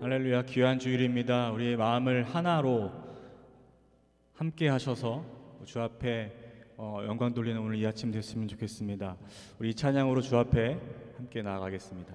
할렐루야, 귀한 주일입니다. 우리의 마음을 하나로 함께 하셔서 주 앞에 영광 돌리는 오늘 이 아침 됐으면 좋겠습니다. 우리 이 찬양으로 주 앞에 함께 나아가겠습니다.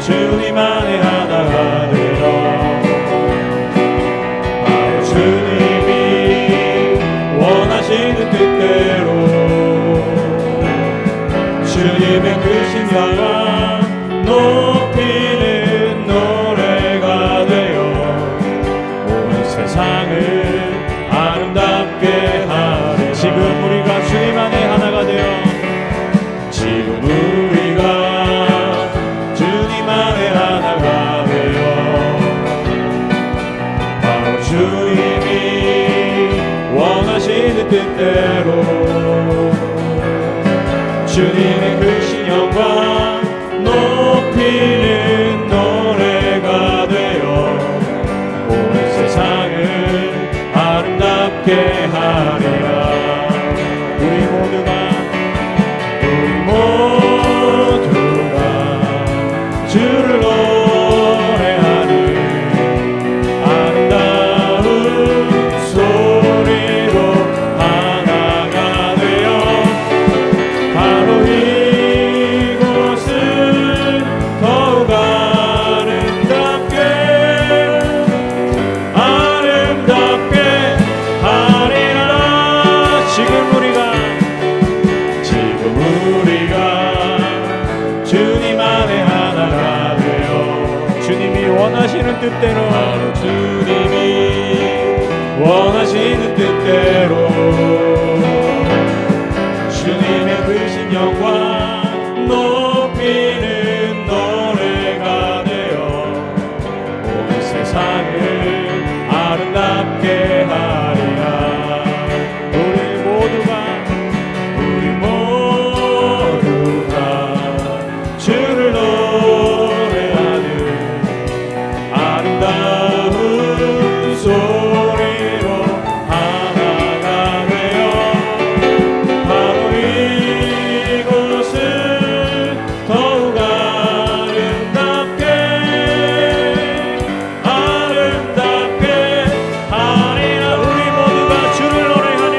주님 안에 하나가 되어 바로 주님이 원하시는 뜻대로 주님의 크신 영광 높이는 노래가 되어 온 세상을 아름답게 하리. 지금 우리가 주님 안에 하나가 되어 지금 우리가 하나가 되어 바로 주님이 원하시는 뜻대로 주님의 크신 영광 높이는 노래가 되어 온 세상을 아름답게 하리라. 우리 모두가 주를 노래하는 아름다운 소리로 하나가 되어 바로 이곳을 더욱 아름답게 하리라. 지금 우리가 주님 안에 하나가 되어 주님이 원하시는 뜻대로 바로 주님이 원하시는 뜻대로 주님의 크신 영광 높이는 노래가 되어 온 세상을 아름답게 하리라. 우리 모두가 주를 노래하는 아름다운 소리로 하나가 되어 바로 이곳을 더욱 아름답게 하리라. 우리 모두가 주를 노래하는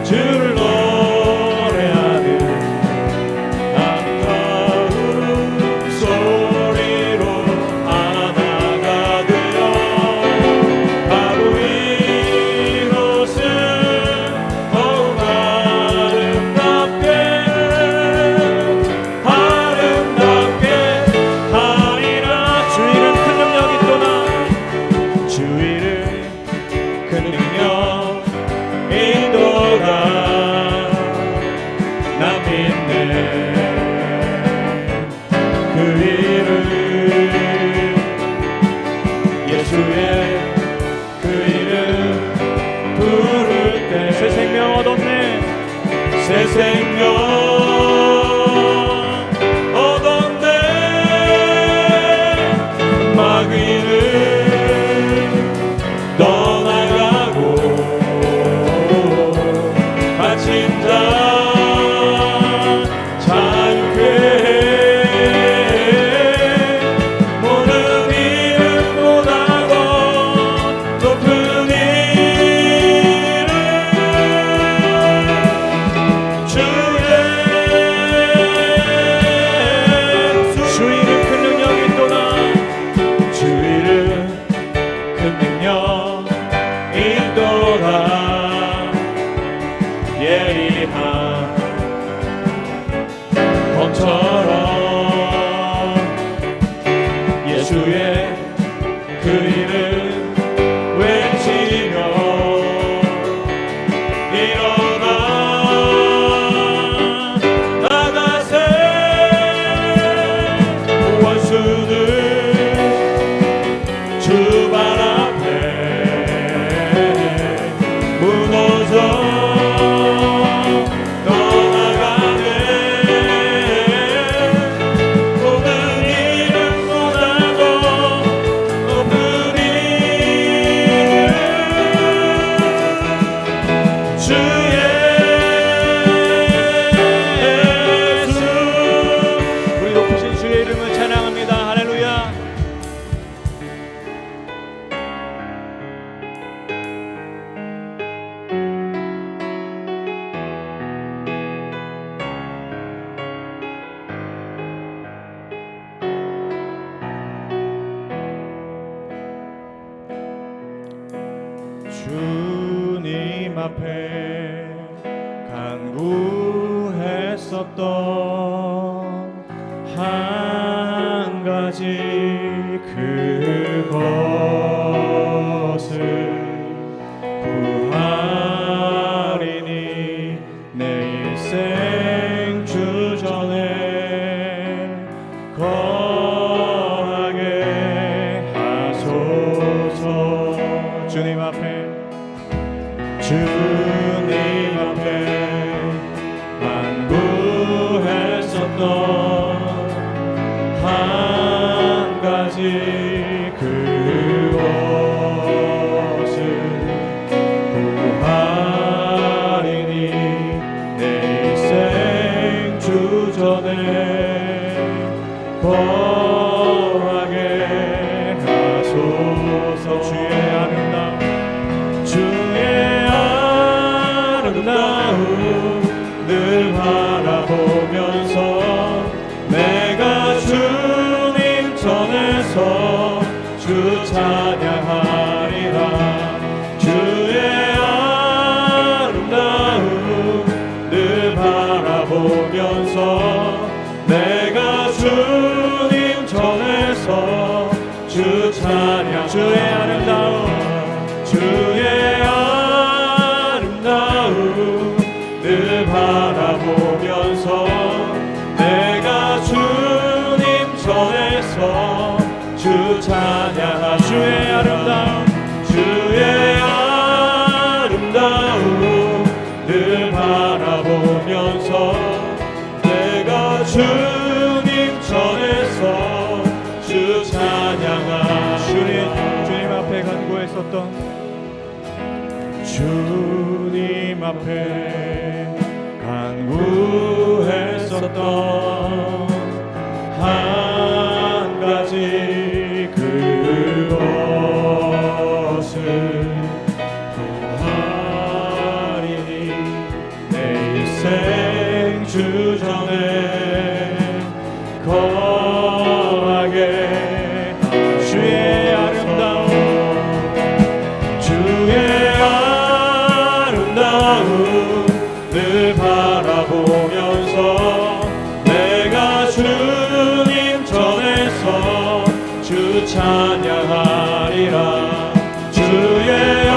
주를 새 생명 얻었네. 마귀는 떠나가고 갇힌 자 자유케 해. 모든 이름 못하고 높은 검처럼 예수의 그 이름 외치며 일어나 나가세. 원수들 주 발 앞에 무너져 떠나가네. 앞에 간구했었던 한 가지 그것을 구하리니 내 일생 주전에 거하게 하소서. 주님 앞에 간구했었던 한 가지 그것을 구하리니 내 일생 주전에 거하게 하소서. 주의 아름다움 늘 바라보면서 내가 주님 전에서 주 찬양하리라. 주의 아름다움 늘 바라보면서 내가 주님 전에서 주 찬양. 주의 아름다움 늘 바라보면서 내가 주님 전에서 주 찬양하. 주의 아름다움 늘 바라보면서 내가 주님 전에서 주 찬양하. 주님 앞에 간구했었던 주님 앞에 간구했었던 한 가지 그것을 구하리니 내 일생 주전에 거하게. 주의 아름다움 늘 바라보면서 내가 주님 전에서 주 찬양하리라. 주의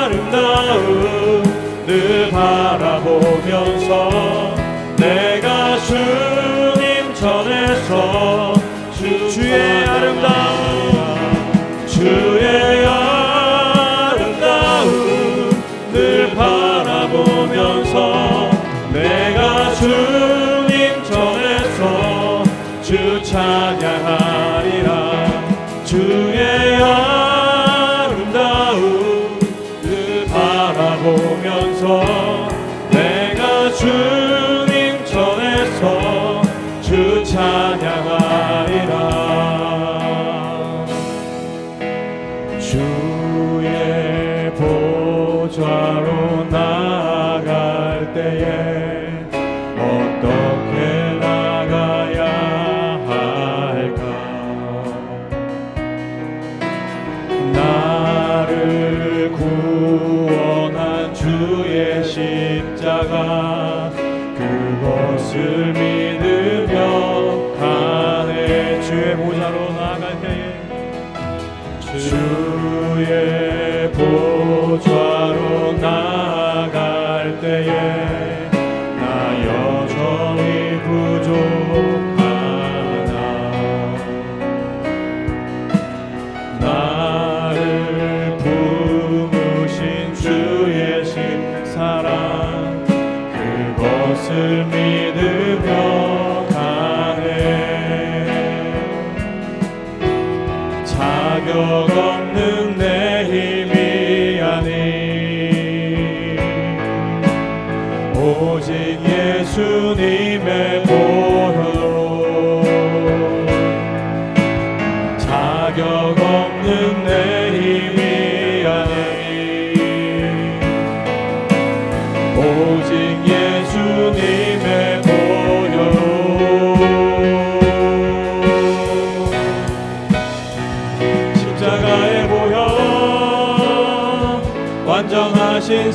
아름다움 늘 바라보면서 내가 주님 전에서 주의 아름다움 늘 바라보면서 내가 주님 전에서 주 찬양하리라. 주의 아름다움 늘 바라보면서 내가 주님 전에서 주 찬양하리라. 주의 보좌로 나아갈 때에 어떻게 나가야 할까?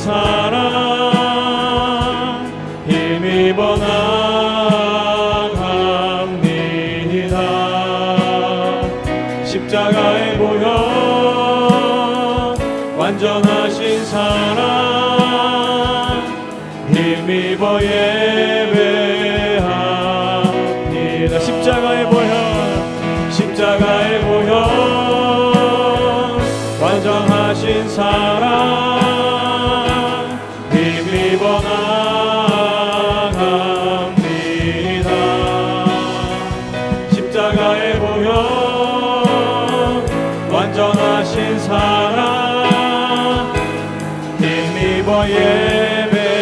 사랑 힘입어 나갑니다. 십자가의 보혈 완전하신 사랑 힘입어 예배합니다. 십자가의 보혈 완전하신 사랑 힘입어 나갑니다. 십자가의 보혈 완전하신 사랑 힘입어 예배합니다.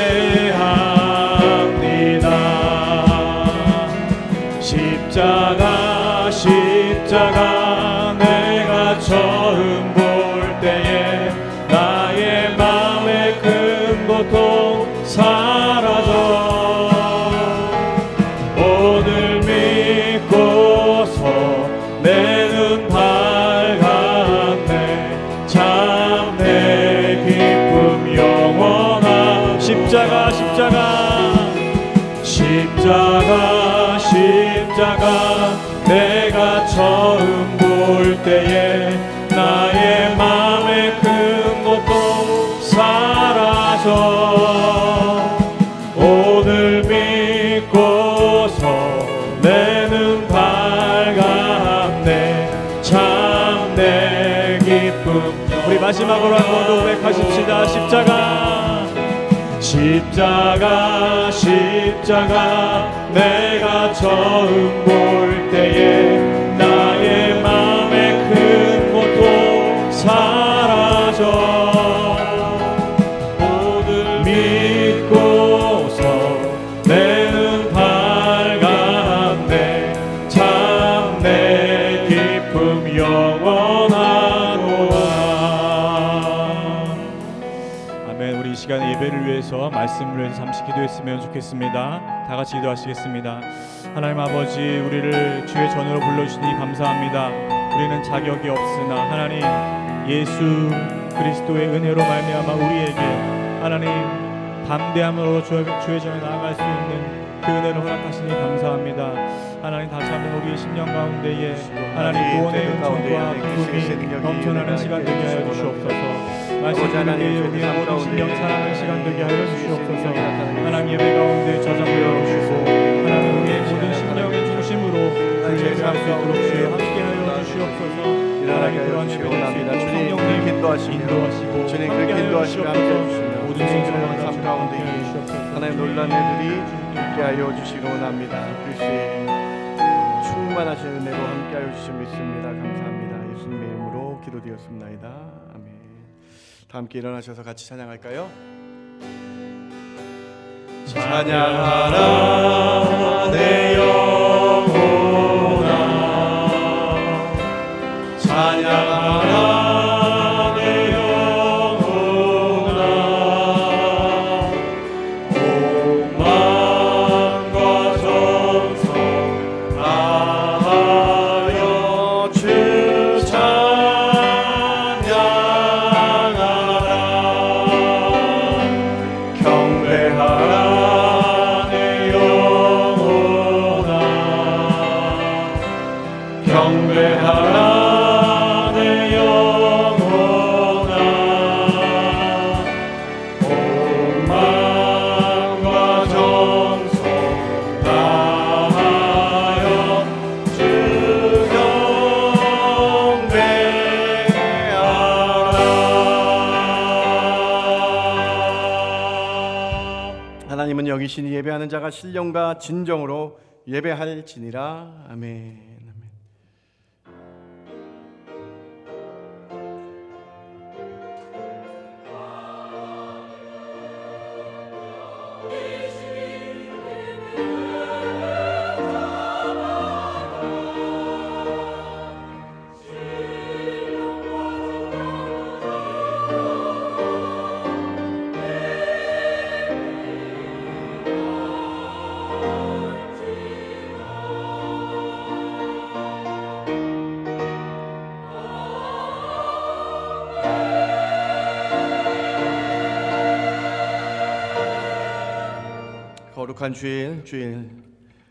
십자가 내가 처음 볼 때에 나의 마음의 큰 고통 사라져 오늘 믿고서 내 눈 밝았네. 참 내 기쁨 영원한 십자가 내가 처음 볼 때에 나의 마음의 큰 고통 사라져 오늘 믿고서 내 눈 밝았네. 참 내 기쁨. 우리 마지막으로 한 번 더 고백하십시다. 십자가 내가 처음 볼 때에 나의 마음의 큰 고통 사라져 오늘 믿고서 내 눈 밝았네. 참 내 기쁨 영원하노라. 아멘. 우리 이 시간 예배를 위해서 말씀을 위해서 잠시 기도했으면 좋겠습니다. 다 같이 기도하시겠습니다. 하나님 아버지, 우리를 주의 전으로 불러주시니 감사합니다. 우리는 자격이 없으나 하나님 예수 그리스도의 은혜로 말미암아 우리에게 하나님 담대함으로 주의 전에 나아갈 수 있는 그 은혜를 허락하시니 감사합니다. 하나님 다시 한번 우리의 심령 가운데에 하나님 구원의 은총과 기쁨이 넘쳐나는 시간 되게 하여 주시옵소서. 말씀 가운데 우리의 모든 심령 사랑하는 시간 되게 하여 주시옵소서. 하나님 예배 가운데 저장되어 주시고 하나님 우리의 모든 심령의 중심으로 예배할 수 있도록 주여 함께 하여 주시옵소서. 하나님 그러한 예배를 성령님 인도하시고 주님 그 인도하시며 함께 해주시며 모든 생명을 삶 가운데 하나님 놀란 일들이 있게 하여 주시기 원합니다. 그리스도의 충만하신 은혜로 함께 하여 주시며 믿습니다. 감사합니다. 예수님의 이름으로 기도드렸습니다. 아멘. 다 함께 일어나셔서 같이 찬양할까요? 찬양하라 내 영혼아, 찬양하라 내 영혼아, 온 마음과 정성 다하여 주 찬양하라. 경배하라 내 영혼아, 경배하라 내 영혼아, 온 마음과 정성 다하여 주 경배하라. 하나님은 여기시니 예배하는 자가 신령과 진정으로 예배할지니라. 아멘. 거룩한 주일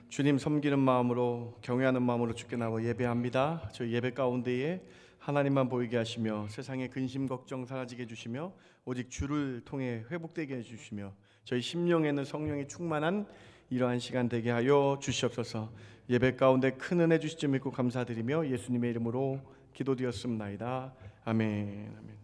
주님 섬기는 마음으로 경외하는 마음으로 주께 나와 예배합니다. 저희 예배 가운데에 하나님만 보이게 하시며 세상의 근심 걱정 사라지게 해주시며 오직 주를 통해 회복되게 해주시며 저희 심령에는 성령이 충만한 이러한 시간 되게 하여 주시옵소서. 예배 가운데 큰 은혜 주실 줄 믿고 감사드리며 예수님의 이름으로 기도드렸습나이다. 아멘. 아멘.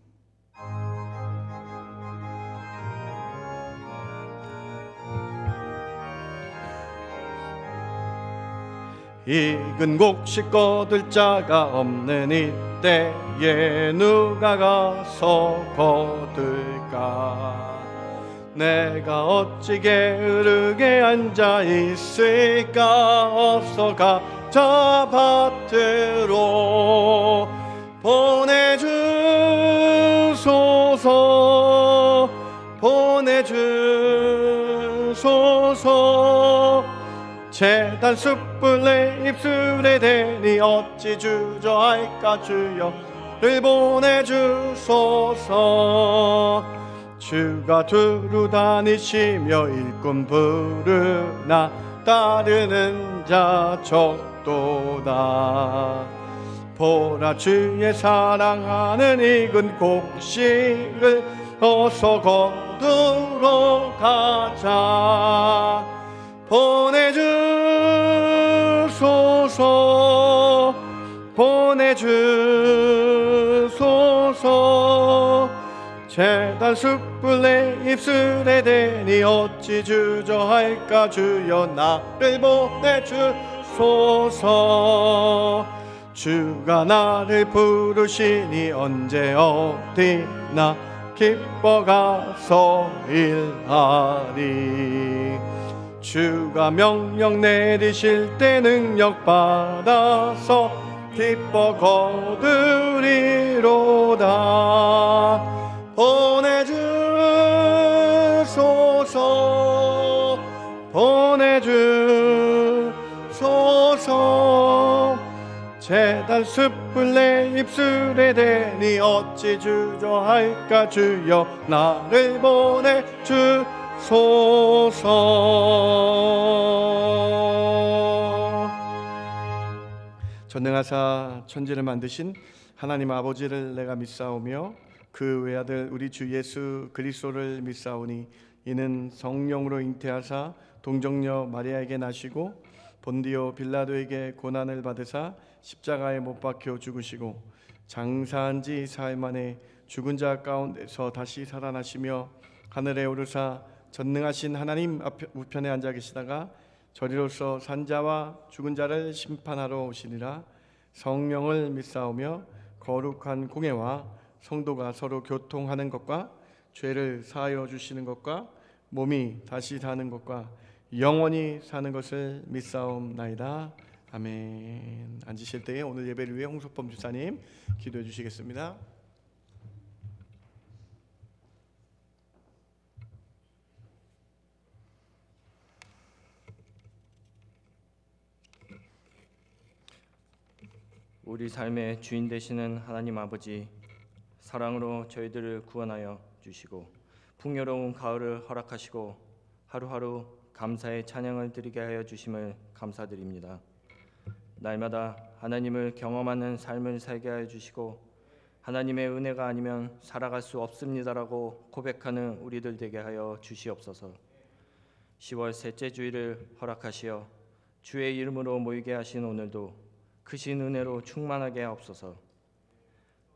익은 곡식 거둘 자가 없는 이때에 누가 가서 거둘까? 내가 어찌 게으르게 앉아 있을까? 어서 가자 밭으로 보내주소서 보내주소서. 제단 숯불 내 입술에 대니 어찌 주저할까? 주여를 보내주소서. 주가 두루 다니시며 일꾼 부르나 따르는 자 적도다. 보라 주의 사랑하는 익은 곡식을 어서 거두러 가자. 보내주소서 보내주소서. 제단 숯불 내 입술에 대니 어찌 주저할까? 주여 나를 보내주소서. 주가 나를 부르시니 언제 어디나 기뻐 가서 일하리. 주가 명령 내리실 때 능력 받아서 기뻐 거두리로다. 보내주소서 보내주소서. 제단 숯불 내 입술에 대니 어찌 주저할까? 주여 나를 보내주소서. 전능하사 천지를 만드신 하나님 아버지를 내가 믿사오며 그 외아들 우리 주 예수 그리스도를 믿사오니 이는 성령으로 잉태하사 동정녀 마리아에게 나시고 본디오 빌라도에게 고난을 받으사 십자가에 못 박혀 죽으시고 장사한 지 사흘 만에 죽은 자 가운데서 다시 살아나시며 하늘에 오르사 전능하신 하나님 우편에 앉아 계시다가 저리로서 산자와 죽은 자를 심판하러 오시리라. 성령을 믿사오며 거룩한 공예와 성도가 서로 교통하는 것과 죄를 사하여 주시는 것과 몸이 다시 사는 것과 영원히 사는 것을 믿사옵나이다. 아멘. 앉으실 때에 오늘 예배를 위해 홍석범 주사님 기도해 주시겠습니다. 우리 삶의 주인 되시는 하나님 아버지, 사랑으로 저희들을 구원하여 주시고 풍요로운 가을을 허락하시고 하루하루 감사의 찬양을 드리게 하여 주심을 감사드립니다. 날마다 하나님을 경험하는 삶을 살게 하여 주시고 하나님의 은혜가 아니면 살아갈 수 없습니다라고 고백하는 우리들 되게 하여 주시옵소서. 10월 셋째 주일을 허락하시어 주의 이름으로 모이게 하신 오늘도 크신 은혜로 충만하게 하옵소서.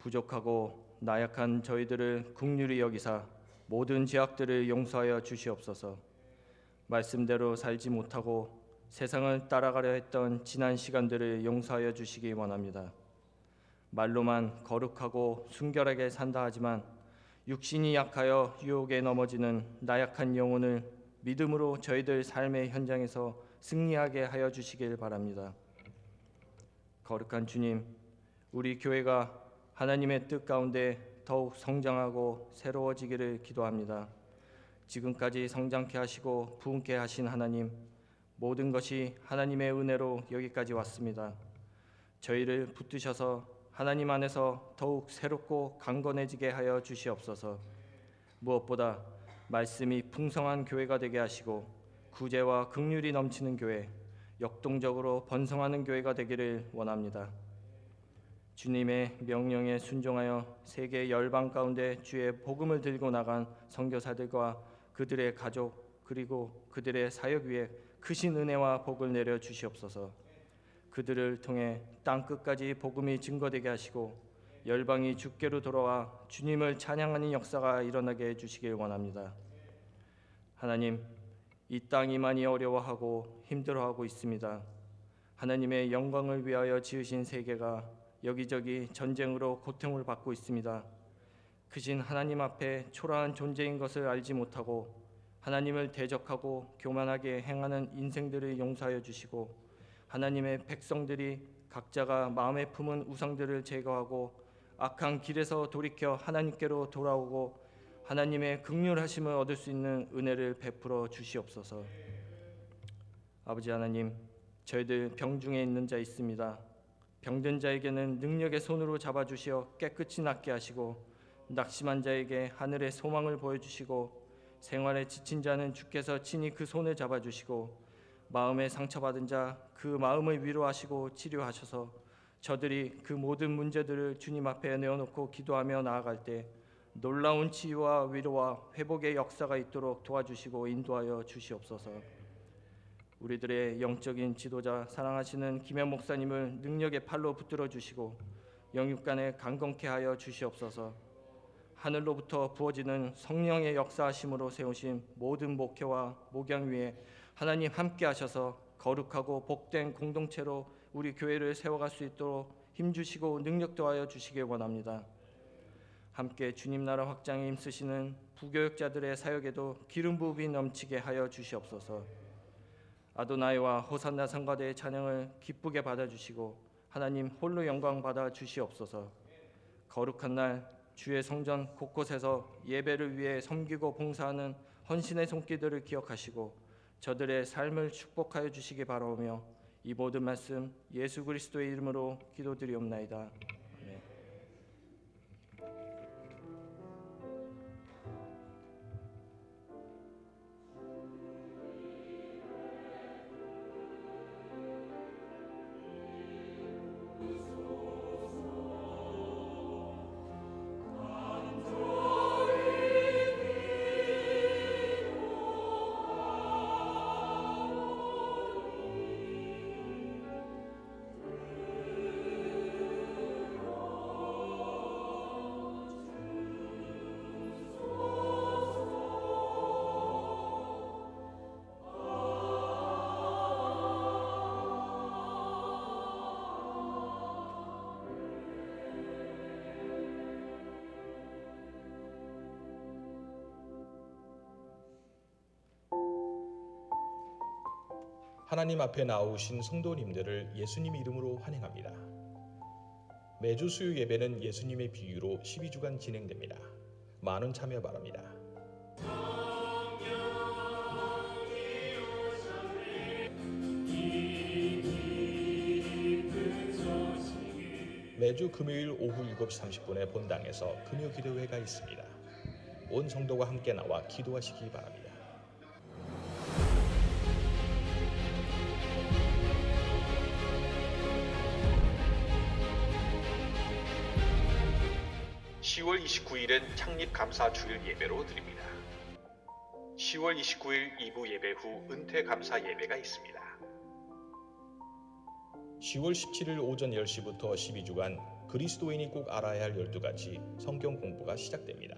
부족하고 나약한 저희들을 긍휼히 여기사 모든 죄악들을 용서하여 주시옵소서. 말씀대로 살지 못하고 세상을 따라가려 했던 지난 시간들을 용서하여 주시기 원합니다. 말로만 거룩하고 순결하게 산다 하지만 육신이 약하여 유혹에 넘어지는 나약한 영혼을 믿음으로 저희들 삶의 현장에서 승리하게 하여 주시길 바랍니다. 거룩한 주님, 우리 교회가 하나님의 뜻 가운데 더욱 성장하고 새로워지기를 기도합니다. 지금까지 성장케 하시고 부흥케 하신 하나님, 모든 것이 하나님의 은혜로 여기까지 왔습니다. 저희를 붙드셔서 하나님 안에서 더욱 새롭고 강건해지게 하여 주시옵소서. 무엇보다 말씀이 풍성한 교회가 되게 하시고 구제와 긍휼이 넘치는 교회, 역동적으로 번성하는 교회가 되기를 원합니다. 주님의 명령에 순종하여 세계 열방 가운데 주의 복음을 들고 나간 선교사들과 그들의 가족 그리고 그들의 사역 위에 크신 은혜와 복을 내려 주시옵소서. 그들을 통해 땅 끝까지 복음이 증거되게 하시고 열방이 주께로 돌아와 주님을 찬양하는 역사가 일어나게 해 주시길 원합니다. 하나님, 이 땅이 많이 어려워하고 힘들어하고 있습니다. 하나님의 영광을 위하여 지으신 세계가 여기저기 전쟁으로 고통을 받고 있습니다. 크신 하나님 앞에 초라한 존재인 것을 알지 못하고 하나님을 대적하고 교만하게 행하는 인생들을 용서하여 주시고 하나님의 백성들이 각자가 마음에 품은 우상들을 제거하고 악한 길에서 돌이켜 하나님께로 돌아오고 하나님의 긍휼하심을 얻을 수 있는 은혜를 베풀어 주시옵소서. 아버지 하나님, 저희들 병중에 있는 자 있습니다. 병든 자에게는 능력의 손으로 잡아주시어 깨끗이 낫게 하시고 낙심한 자에게 하늘의 소망을 보여주시고 생활에 지친 자는 주께서 친히 그 손을 잡아주시고 마음에 상처받은 자 그 마음을 위로하시고 치료하셔서 저들이 그 모든 문제들을 주님 앞에 내어놓고 기도하며 나아갈 때 놀라운 치유와 위로와 회복의 역사가 있도록 도와주시고 인도하여 주시옵소서. 우리들의 영적인 지도자 사랑하시는 김현 목사님을 능력의 팔로 붙들어 주시고 영육간에 강건케 하여 주시옵소서. 하늘로부터 부어지는 성령의 역사하심으로 세우신 모든 목회와 목양 위에 하나님 함께 하셔서 거룩하고 복된 공동체로 우리 교회를 세워갈 수 있도록 힘주시고 능력 더하여 주시길 원합니다. 함께 주님 나라 확장에 힘쓰시는 부교역자들의 사역에도 기름 부음이 넘치게 하여 주시옵소서. 아도나이와 호산나 성가대의 찬양을 기쁘게 받아주시고 하나님 홀로 영광 받아 주시옵소서. 거룩한 날 주의 성전 곳곳에서 예배를 위해 섬기고 봉사하는 헌신의 손길들을 기억하시고 저들의 삶을 축복하여 주시기 바라오며 이 모든 말씀 예수 그리스도의 이름으로 기도드리옵나이다. 아멘. 하나님 앞에 나오신 성도님들을 예수님 이름으로 환영합니다. 매주 수요 예배는 예수님의 비유로 12주간 진행됩니다. 많은 참여 바랍니다. 매주 금요일 오후 7시 30분에 본당에서 금요 기도회가 있습니다. 온 성도가 함께 나와 기도하시기 바랍니다. 10월 29일은 창립감사 주일 예배로 드립니다. 10월 29일 2부 예배 후 은퇴 감사 예배가 있습니다. 10월 17일 오전 10시부터 12주간 그리스도인이 꼭 알아야 할 12가지 성경 공부가 시작됩니다.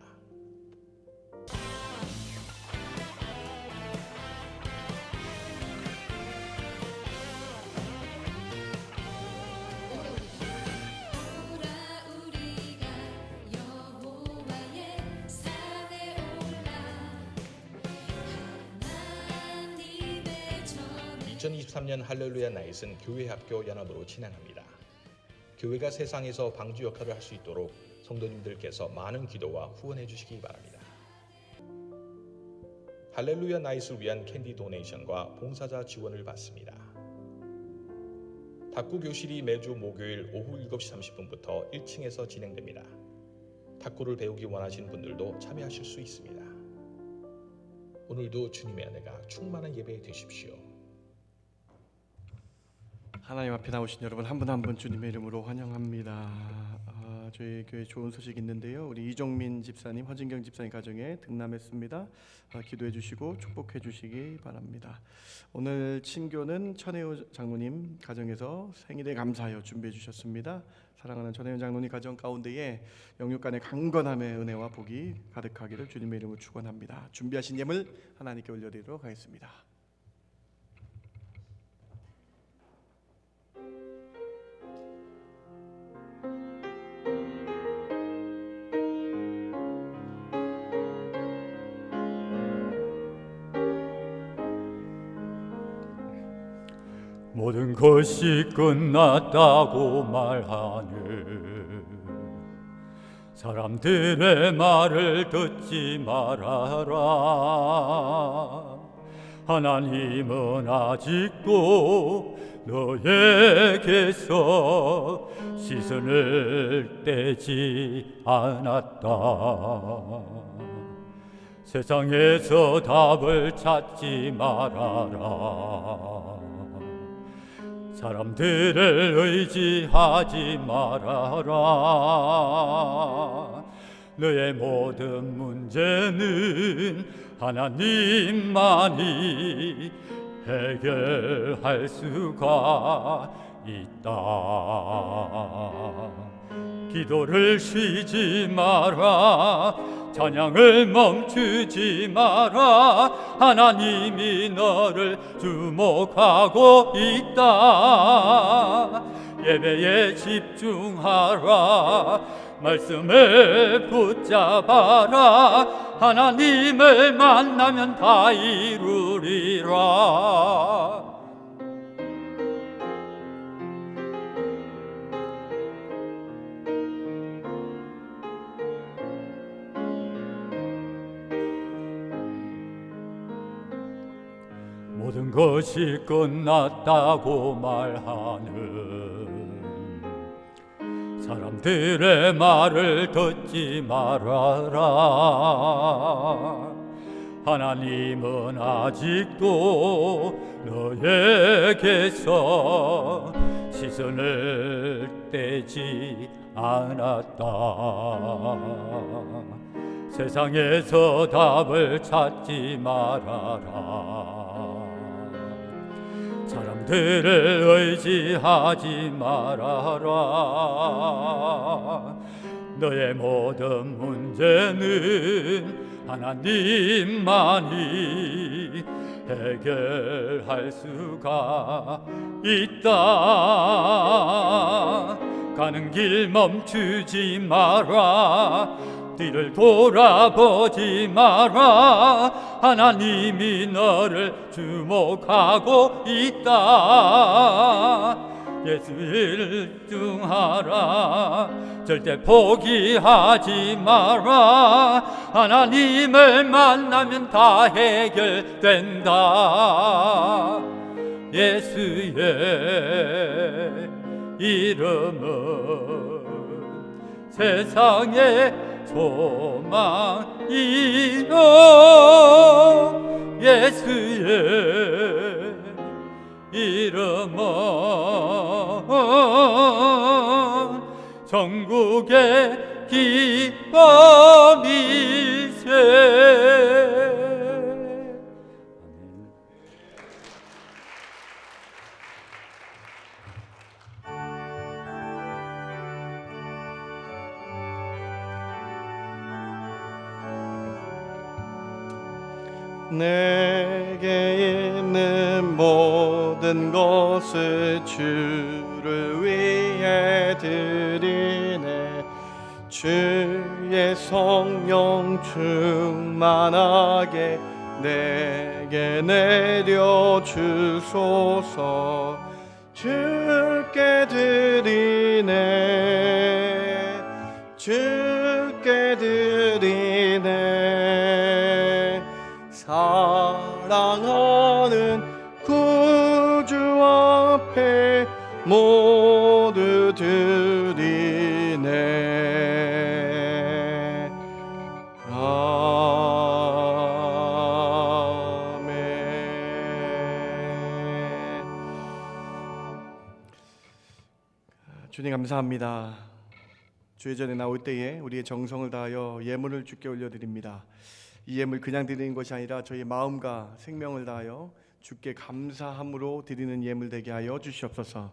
(2023년) 할렐루야 나잇은 교회 학교 연합으로 진행합니다. 교회가 세상에서 방주 역할을 할 수 있도록 성도님들께서 많은 기도와 후원해 주시기 바랍니다. 할렐루야 나잇을 위한 캔디 도네이션과 봉사자 지원을 받습니다. 탁구 교실이 매주 목요일 오후 7시 30분부터 1층에서 진행됩니다. 탁구를 배우기 원하시는 분들도 참여하실 수 있습니다. 오늘도 주님의 은혜가 충만한 예배 되십시오. 하나님 앞에 나오신 여러분 한 분 한 분 주님의 이름으로 환영합니다. 저희 교회 좋은 소식이 있는데요. 우리 이종민 집사님, 허진경 집사님 가정에 등남했습니다. 기도해 주시고 축복해 주시기 바랍니다. 오늘 친교는 천혜우 장로님 가정에서 생일에 감사하여 준비해 주셨습니다. 사랑하는 천혜우 장로님 가정 가운데에 영육간의 강건함의 은혜와 복이 가득하기를 주님의 이름으로 축원합니다. 준비하신 예물 하나님께 올려드리도록 하겠습니다. 모든 것이 끝났다고 말하네. 사람들의 말을 듣지 말아라. 하나님은 아직도 너에게서 시선을 떼지 않았다. 세상에서 답을 찾지 말아라. 사람들을 의지하지 말아라. 너의 모든 문제는 하나님만이 해결할 수가 있다. 기도를 쉬지 마라. 찬양을 멈추지 마라. 하나님이 너를 주목하고 있다. 예배에 집중하라. 말씀을 붙잡아라. 하나님을 만나면 다 이루리라. 모든 것이 끝났다고 말하는 사람들의 말을 듣지 말아라. 하나님은 아직도 너에게서 시선을 떼지 않았다. 세상에서 답을 찾지 말아라. 사람들을 의지하지 말아라. 너의 모든 문제는 하나님만이 해결할 수가 있다. 가는 길 멈추지 마라. 뒤를 돌아보지 마라. 하나님이 너를 주목하고 있다. 예수를 일중하라. 절대 포기하지 마라. 하나님을 만나면 다 해결된다. 예수의 이름은 세상의 소망이요. 예수의 이름은 전국의 기쁨일세. 내게 있는 모든 것을 주를 위해 드리네. 주의 성령 충만하게 내게 내려주소서. 주께 드리네. 주께 드리네. 사랑하는 구주 앞에 모두 드리네. 주님 감사합니다. 주의 전에 나올 때에 우리의 정성을 다하여 예물을 주께 올려드립니다. 이 예물 그냥 드리는 것이 아니라 저희 마음과 생명을 다하여 주께 감사함으로 드리는 예물 되게 하여 주시옵소서.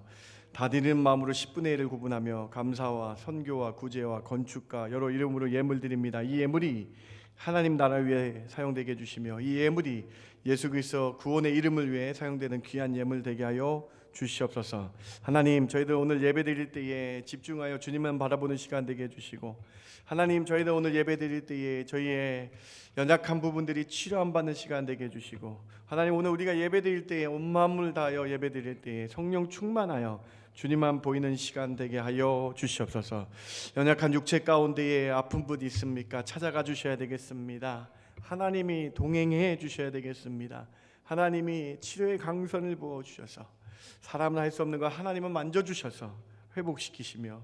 다 드리는 마음으로 10분의 1을 구분하며 감사와 선교와 구제와 건축과 여러 이름으로 예물 드립니다. 이 예물이 하나님 나라 위해 사용되게 해주시며 이 예물이 예수 그리스도 구원의 이름을 위해 사용되는 귀한 예물 되게 하여 주시옵소서. 하나님, 저희들 오늘 예배 드릴 때에 집중하여 주님만 바라보는 시간 되게 해주시고, 하나님, 저희들 오늘 예배 드릴 때에 저희의 연약한 부분들이 치료 안 받는 시간 되게 해주시고, 하나님, 오늘 우리가 예배 드릴 때에 온 마음을 다하여 예배 드릴 때에 성령 충만하여 주님만 보이는 시간 되게 하여 주시옵소서. 연약한 육체 가운데에 아픈 분 있습니까? 찾아가 주셔야 되겠습니다. 하나님이 동행해 주셔야 되겠습니다. 하나님이 치료의 강선을 부어 주셔서 사람은 할 수 없는 거 하나님은 만져주셔서 회복시키시며,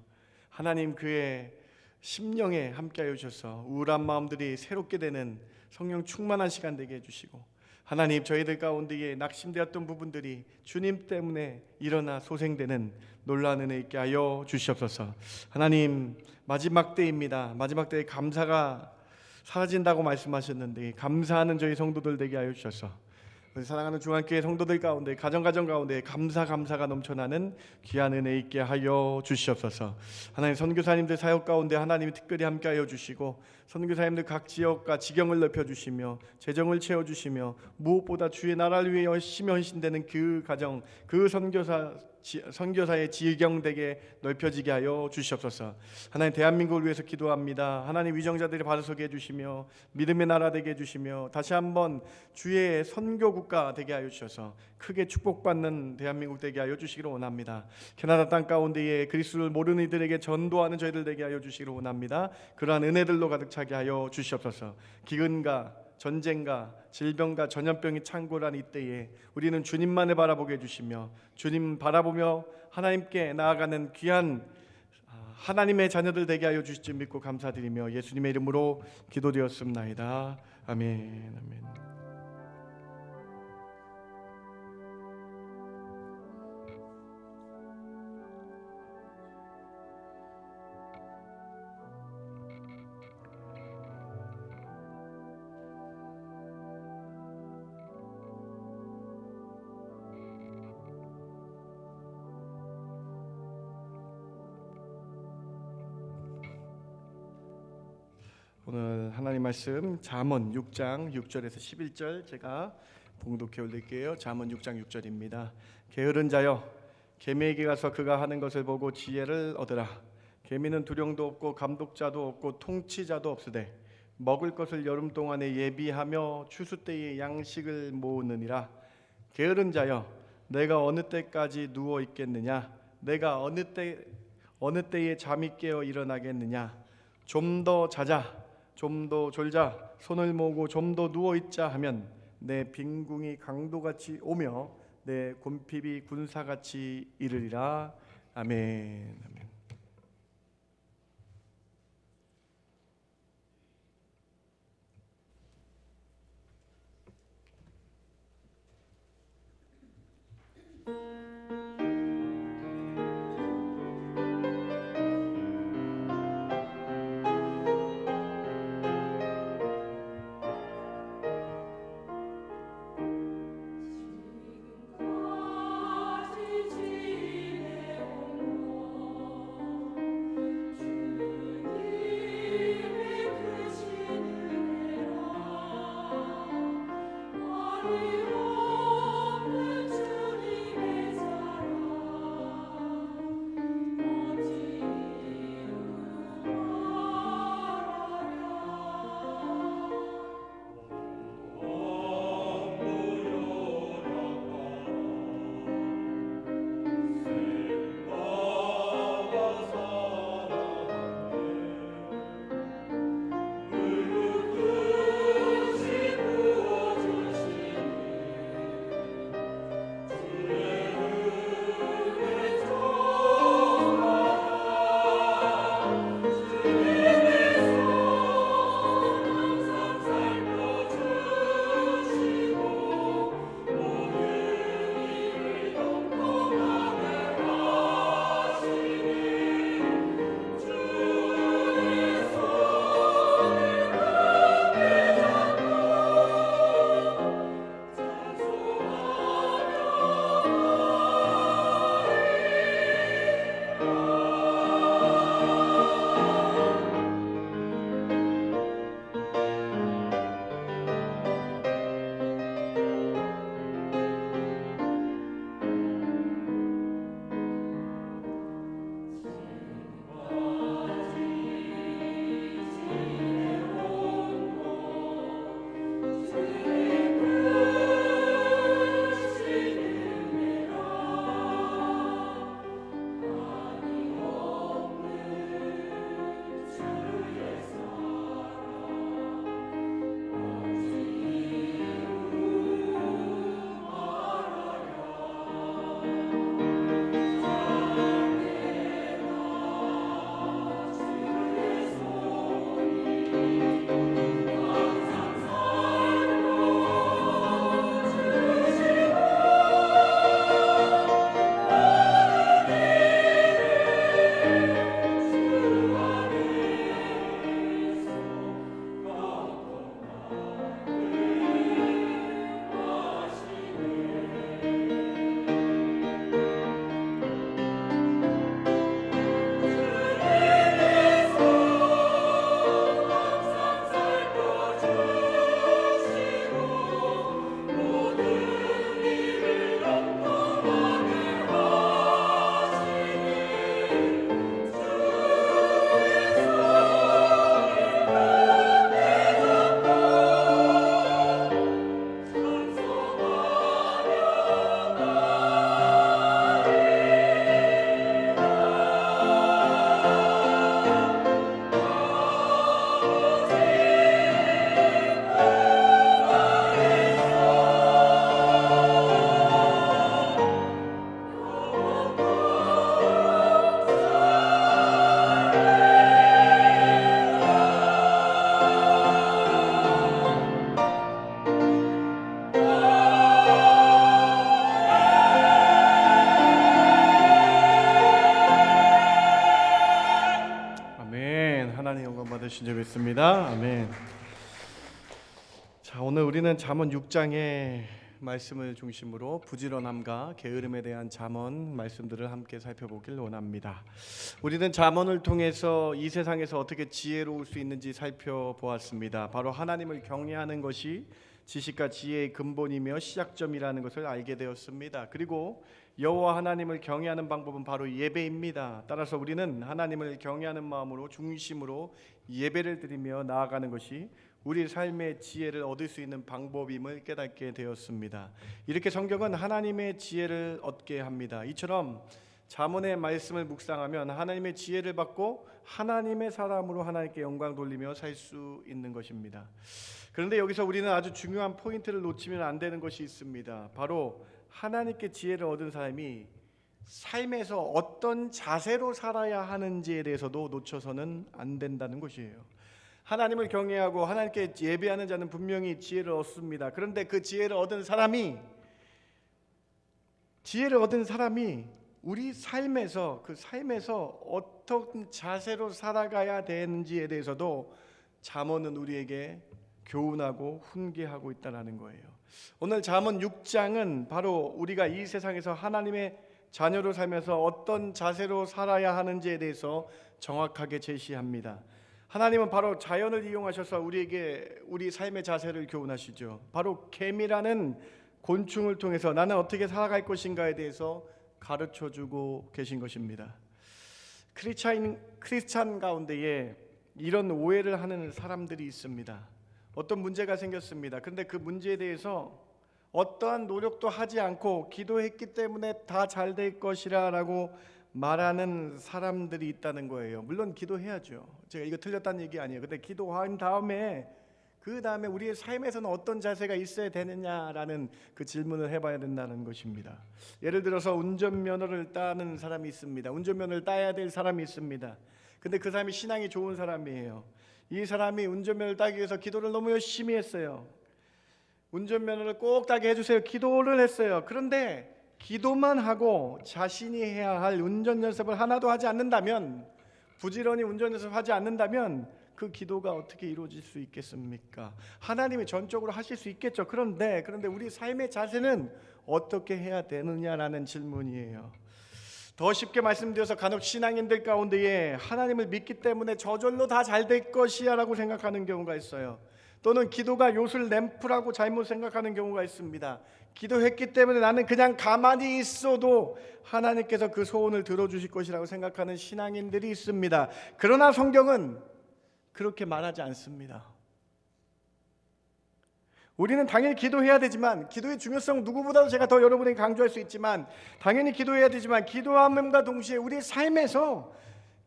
하나님 그의 심령에 함께하여 주셔서 우울한 마음들이 새롭게 되는 성령 충만한 시간 되게 해주시고, 하나님 저희들 가운데에 낙심되었던 부분들이 주님 때문에 일어나 소생되는 놀라운 은혜 있게 하여 주시옵소서. 하나님, 마지막 때입니다. 마지막 때에 감사가 사라진다고 말씀하셨는데 감사하는 저희 성도들 되게 하여 주셔서 우리 사랑하는 중앙교회 성도들 가운데 가정 가운데 감사가 넘쳐나는 귀한 은혜 있게 하여 주시옵소서. 하나님, 선교사님들 사역 가운데 하나님이 특별히 함께하여 주시고 선교사님들 각 지역과 지경을 넓혀주시며 재정을 채워주시며 무엇보다 주의 나라를 위해 열심히 헌신되는 그 가정, 그 선교사의 지경되게 넓혀지게 하여 주시옵소서. 하나님, 대한민국을 위해서 기도합니다. 하나님, 위정자들이 바로서게 해주시며 믿음의 나라 되게 해주시며 다시 한번 주의 선교국가 되게 하여 주셔서 크게 축복받는 대한민국 되게 하여 주시기를 원합니다. 캐나다 땅 가운데에 그리스도를 모르는 이들에게 전도하는 저희들 되게 하여 주시기를 원합니다. 그러한 은혜들로 가득 차게 하여 주시옵소서. 기근과 전쟁과 질병과 전염병이 창궐한 이때에 우리는 주님만을 바라보게 해주시며 주님 바라보며 하나님께 나아가는 귀한 하나님의 자녀들 되게 하여 주실 줄 믿고 감사드리며 예수님의 이름으로 기도드렸습나이다. 아멘. 아멘. 오늘 하나님 말씀 잠언 6장 6절에서 11절 제가 봉독해 올릴게요. 잠언 6장 6절입니다. 게으른 자여, 개미에게 가서 그가 하는 것을 보고 지혜를 얻으라. 개미는 두령도 없고 감독자도 없고 통치자도 없으되 먹을 것을 여름 동안에 예비하며 추수 때에 양식을 모으느니라. 게으른 자여, 내가 어느 때까지 누워 있겠느냐? 내가 어느 때에 잠이 깨어 일어나겠느냐? 좀 더 자자, 좀 더 졸자, 손을 모으고 좀 더 누워 있자 하면 내 빈궁이 강도같이 오며 내 곰핍이 군사같이 이르리라. 아멘. 아멘. 받으신 줄 믿습니다. 아멘. 자, 오늘 우리는 잠언 6장의 말씀을 중심으로 부지런함과 게으름에 대한 잠언 말씀들을 함께 살펴보길 원합니다. 우리는 잠언을 통해서 이 세상에서 어떻게 지혜로울 수 있는지 살펴보았습니다. 바로 하나님을 경외하는 것이 지식과 지혜의 근본이며 시작점이라는 것을 알게 되었습니다. 그리고 여호와 하나님을 경외하는 방법은 바로 예배입니다. 따라서 우리는 하나님을 경외하는 마음으로 중심으로 예배를 드리며 나아가는 것이 우리 삶의 지혜를 얻을 수 있는 방법임을 깨닫게 되었습니다. 이렇게 성경은 하나님의 지혜를 얻게 합니다. 이처럼 잠언의 말씀을 묵상하면 하나님의 지혜를 받고 하나님의 사람으로 하나님께 영광 돌리며 살 수 있는 것입니다. 그런데 여기서 우리는 아주 중요한 포인트를 놓치면 안 되는 것이 있습니다. 바로 하나님께 지혜를 얻은 사람이 삶에서 어떤 자세로 살아야 하는지에 대해서도 놓쳐서는 안 된다는 것이에요. 하나님을 경외하고 하나님께 예배하는 자는 분명히 지혜를 얻습니다. 그런데 그 지혜를 얻은 사람이 우리 삶에서 그 삶에서 어떤 자세로 살아가야 되는지에 대해서도 잠언은 우리에게 교훈하고 훈계하고 있다는 거예요. 오늘 잠언 6장은 바로 우리가 이 세상에서 하나님의 자녀로 살면서 어떤 자세로 살아야 하는지에 대해서 정확하게 제시합니다. 하나님은 바로 자연을 이용하셔서 우리에게 우리 삶의 자세를 교훈하시죠. 바로 개미라는 곤충을 통해서 나는 어떻게 살아갈 것인가에 대해서 가르쳐주고 계신 것입니다. 크리스찬 가운데에 이런 오해를 하는 사람들이 있습니다. 어떤 문제가 생겼습니다. 그런데 그 문제에 대해서 어떠한 노력도 하지 않고 기도했기 때문에 다 잘 될 것이라 라고 말하는 사람들이 있다는 거예요. 물론 기도해야죠. 제가 이거 틀렸다는 얘기 아니에요. 근데 기도한 다음에 그 다음에 우리의 삶에서는 어떤 자세가 있어야 되느냐라는 그 질문을 해봐야 된다는 것입니다. 예를 들어서 운전면허를 따는 사람이 있습니다. 운전면허를 따야 될 사람이 있습니다. 근데 그 사람이 신앙이 좋은 사람이에요. 이 사람이 운전면허를 따기 위해서 기도를 너무 열심히 했어요. 운전면허를 꼭 따게 해주세요. 기도를 했어요. 그런데 기도만 하고 자신이 해야 할 운전 연습을 하나도 하지 않는다면, 부지런히 운전 연습하지 않는다면 그 기도가 어떻게 이루어질 수 있겠습니까? 하나님이 전적으로 하실 수 있겠죠. 그런데 우리 삶의 자세는 어떻게 해야 되느냐라는 질문이에요. 더 쉽게 말씀드려서 간혹 신앙인들 가운데에 하나님을 믿기 때문에 저절로 다 잘 될 것이야 라고 생각하는 경우가 있어요. 또는 기도가 요술 램프라고 잘못 생각하는 경우가 있습니다. 기도했기 때문에 나는 그냥 가만히 있어도 하나님께서 그 소원을 들어주실 것이라고 생각하는 신앙인들이 있습니다. 그러나 성경은 그렇게 말하지 않습니다. 우리는 당연히 기도해야 되지만, 기도의 중요성 누구보다도 제가 더 여러분에게 강조할 수 있지만, 당연히 기도해야 되지만 기도함과 동시에 우리의 삶에서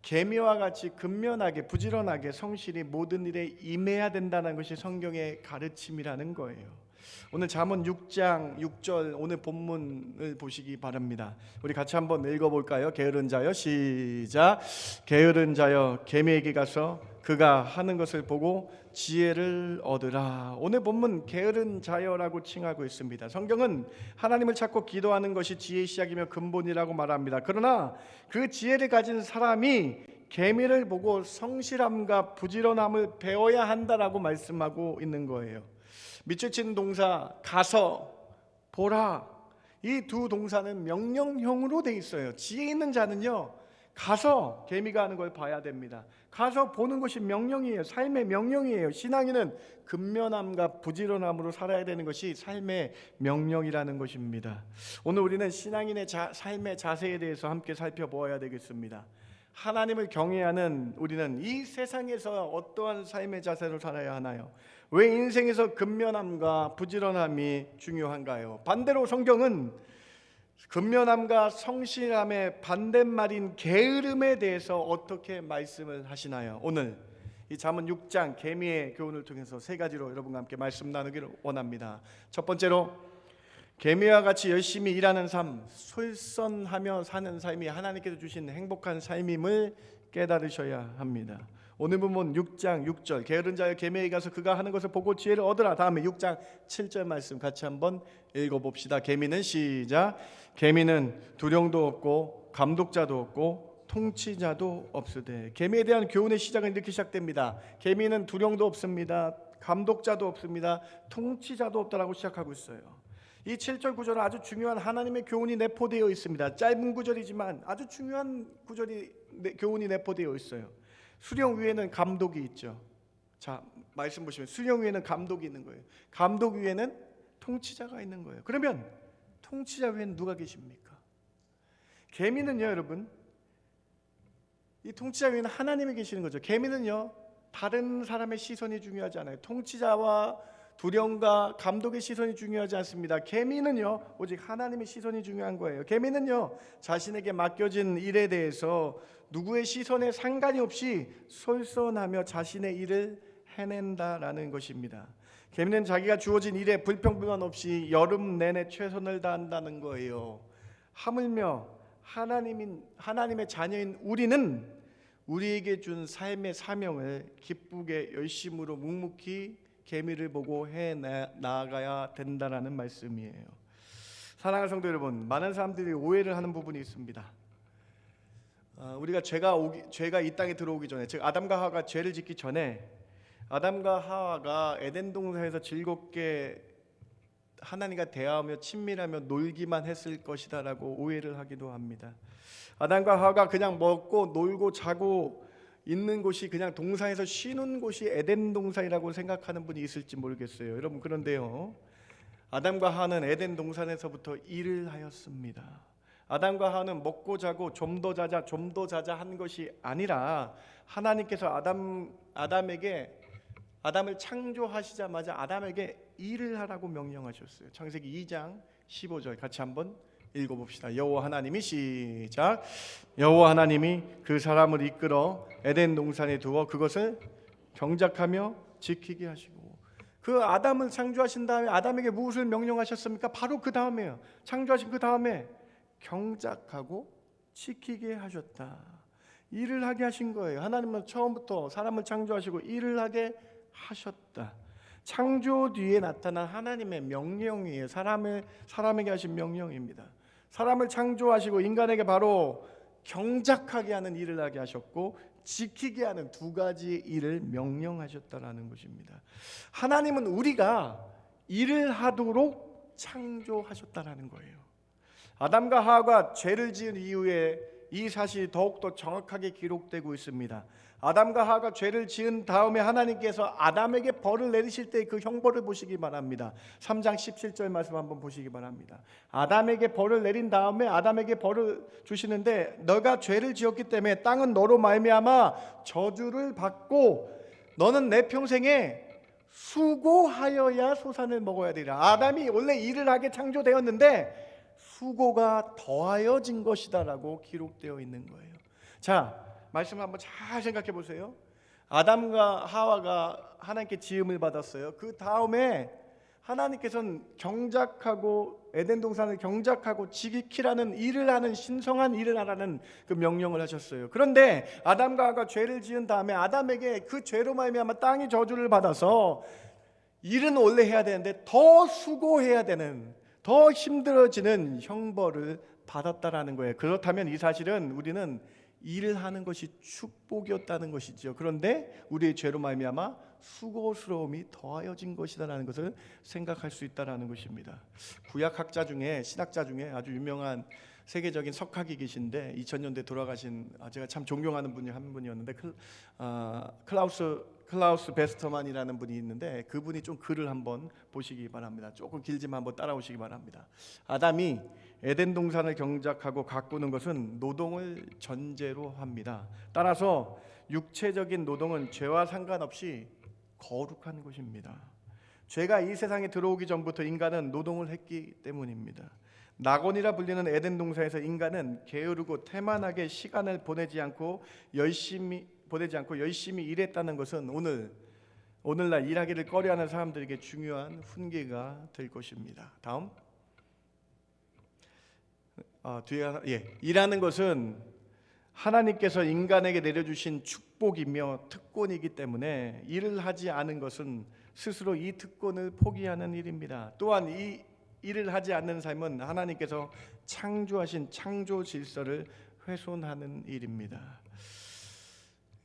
개미와 같이 근면하게 부지런하게 성실히 모든 일에 임해야 된다는 것이 성경의 가르침이라는 거예요. 오늘 잠언 6장 6절 오늘 본문을 보시기 바랍니다. 우리 같이 한번 읽어볼까요? 게으른 자여, 시작. 게으른 자여, 개미에게 가서 그가 하는 것을 보고 지혜를 얻으라. 오늘 본문 게으른 자여라고 칭하고 있습니다. 성경은 하나님을 찾고 기도하는 것이 지혜의 시작이며 근본이라고 말합니다. 그러나 그 지혜를 가진 사람이 개미를 보고 성실함과 부지런함을 배워야 한다라고 말씀하고 있는 거예요. 밑줄 치는 동사 가서, 보라, 이 두 동사는 명령형으로 돼 있어요. 지혜 있는 자는요, 가서 개미가 하는 걸 봐야 됩니다. 가서 보는 것이 명령이에요. 삶의 명령이에요. 신앙인은 근면함과 부지런함으로 살아야 되는 것이 삶의 명령이라는 것입니다. 오늘 우리는 신앙인의 삶의 자세에 대해서 함께 살펴보아야 되겠습니다. 하나님을 경외하는 우리는 이 세상에서 어떠한 삶의 자세로 살아야 하나요? 왜 인생에서 근면함과 부지런함이 중요한가요? 반대로 성경은 근면함과 성실함의 반대말인 게으름에 대해서 어떻게 말씀을 하시나요? 오늘 이 잠언 6장 개미의 교훈을 통해서 세 가지로 여러분과 함께 말씀 나누기를 원합니다. 첫 번째로, 개미와 같이 열심히 일하는 삶, 솔선하며 사는 삶이 하나님께서 주신 행복한 삶임을 깨달으셔야 합니다. 오늘 본문 6장 6절, 게으른 자여 개미에게 가서 그가 하는 것을 보고 지혜를 얻으라. 다음에 6장 7절 말씀 같이 한번 읽어봅시다. 개미는, 시작. 개미는 두령도 없고 감독자도 없고 통치자도 없으되. 계미에 대한 교훈의 시작은 이렇게 시작됩니다. 계미는 두령도 없습니다. 감독자도 없습니다. 통치자도 없다라고 시작하고 있어요. 이 7절 구절은 아주 중요한 하나님의 교훈이 내포되어 있습니다. 짧은 구절이지만 아주 중요한 교훈이 내포되어 있어요. 수령 위에는 감독이 있죠. 자, 말씀 보시면 수령 위에는 감독이 있는 거예요. 감독 위에는 통치자가 있는 거예요. 그러면 통치자 위에는 누가 계십니까? 계미는요, 여러분, 이 통치자 위에는 하나님이 계시는 거죠. 계미는요, 다른 사람의 시선이 중요하지 않아요. 통치자와 두령과 감독의 시선이 중요하지 않습니다. 계미는요, 오직 하나님의 시선이 중요한 거예요. 계미는요, 자신에게 맡겨진 일에 대해서 누구의 시선에 상관이 없이 솔선하며 자신의 일을 해낸다라는 것입니다. 계미는 자기가 주어진 일에 불평불만 없이 여름 내내 최선을 다한다는 거예요. 하물며 하나님의 자녀인 우리는 우리에게 준 삶의 사명을 기쁘게 열심으로 묵묵히 계미를 보고 해 나아가야 된다라는 말씀이에요. 사랑하는 성도 여러분, 많은 사람들이 오해를 하는 부분이 있습니다. 우리가 죄가 이 땅에 들어오기 전에, 즉 아담과 하와가 죄를 짓기 전에 아담과 하와가 에덴 동산에서 즐겁게 하나님과 대화하며 친밀하며 놀기만 했을 것이다라고 오해를 하기도 합니다. 아담과 하와가 그냥 먹고 놀고 자고 있는 곳이 그냥 동산에서 쉬는 곳이 에덴 동산이라고 생각하는 분이 있을지 모르겠어요. 여러분, 그런데요, 아담과 하와는 에덴 동산에서부터 일을 하였습니다. 아담과 하와는 먹고 자고 좀 더 자자 한 것이 아니라 하나님께서 아담을 창조하시자마자 아담에게 일을 하라고 명령하셨어요. 창세기 2장 15절 같이 한번 읽어봅시다. 여호와 하나님이 시작. 여호와 하나님이 그 사람을 이끌어 에덴 동산에 두어 그것을 경작하며 지키게 하시고. 그 아담을 창조하신 다음에 아담에게 무엇을 명령하셨습니까? 바로 그 다음에요. 창조하신 그 다음에 경작하고 지키게 하셨다. 일을 하게 하신 거예요. 하나님은 처음부터 사람을 창조하시고 일을 하게 하셨다. 창조 뒤에 나타난 하나님의 명령이에요. 사람에게 하신 명령입니다. 사람을 창조하시고 인간에게 바로 경작하게 하는 일을 하게 하셨고 지키게 하는 두 가지 일을 명령하셨다라는 것입니다. 하나님은 우리가 일을 하도록 창조하셨다라는 거예요. 아담과 하와가 죄를 지은 이후에 이 사실이 더욱더 정확하게 기록되고 있습니다. 아담과 하와가 죄를 지은 다음에 하나님께서 아담에게 벌을 내리실 때 그 형벌을 보시기 바랍니다. 3장 17절 말씀 한번 보시기 바랍니다. 아담에게 벌을 내린 다음에 아담에게 벌을 주시는데 너가 죄를 지었기 때문에 땅은 너로 말미암아 저주를 받고 너는 내 평생에 수고하여야 소산을 먹어야 되리라. 아담이 원래 일을 하게 창조되었는데 수고가 더하여진 것이다라고 기록되어 있는 거예요. 자, 말씀을 한번 잘 생각해 보세요. 아담과 하와가 하나님께 지음을 받았어요. 그 다음에 하나님께서는 경작하고 에덴 동산을 경작하고 지키라는 일을 하는 신성한 일을 하라는 그 명령을 하셨어요. 그런데 아담과 하와가 죄를 지은 다음에 아담에게 그 죄로 말미암아 땅이 저주를 받아서 일은 원래 해야 되는데 더 수고해야 되는, 더 힘들어지는 형벌을 받았다라는 거예요. 그렇다면 이 사실은 우리는 일을 하는 것이 축복이었다는 것이죠. 그런데 우리의 죄로 말미암아 수고스러움이 더하여진 것이다라는 것을 생각할 수 있다라는 것입니다. 구약학자 중에, 신학자 중에 아주 유명한 세계적인 석학이 계신데 2000년대 돌아가신 제가 참 존경하는 분이 한 분이었는데 클라우스 베스터만이라는 분이 있는데 그분이 좀 글을 한번 보시기 바랍니다. 조금 길지만 한번 따라오시기 바랍니다. 아담이 에덴 동산을 경작하고 가꾸는 것은 노동을 전제로 합니다. 따라서 육체적인 노동은 죄와 상관없이 거룩한 것입니다. 죄가 이 세상에 들어오기 전부터 인간은 노동을 했기 때문입니다. 낙원이라 불리는 에덴 동산에서 인간은 게으르고 태만하게 시간을 보내지 않고 열심히 일했다는 것은 오늘날 일하기를 꺼려하는 사람들에게 중요한 훈계가 될 것입니다. 다음. 일하는 것은 하나님께서 인간에게 내려주신 축복이며 특권이기 때문에 일을 하지 않은 것은 스스로 이 특권을 포기하는 일입니다. 또한 이 일을 하지 않는 삶은 하나님께서 창조하신 창조 질서를 훼손하는 일입니다.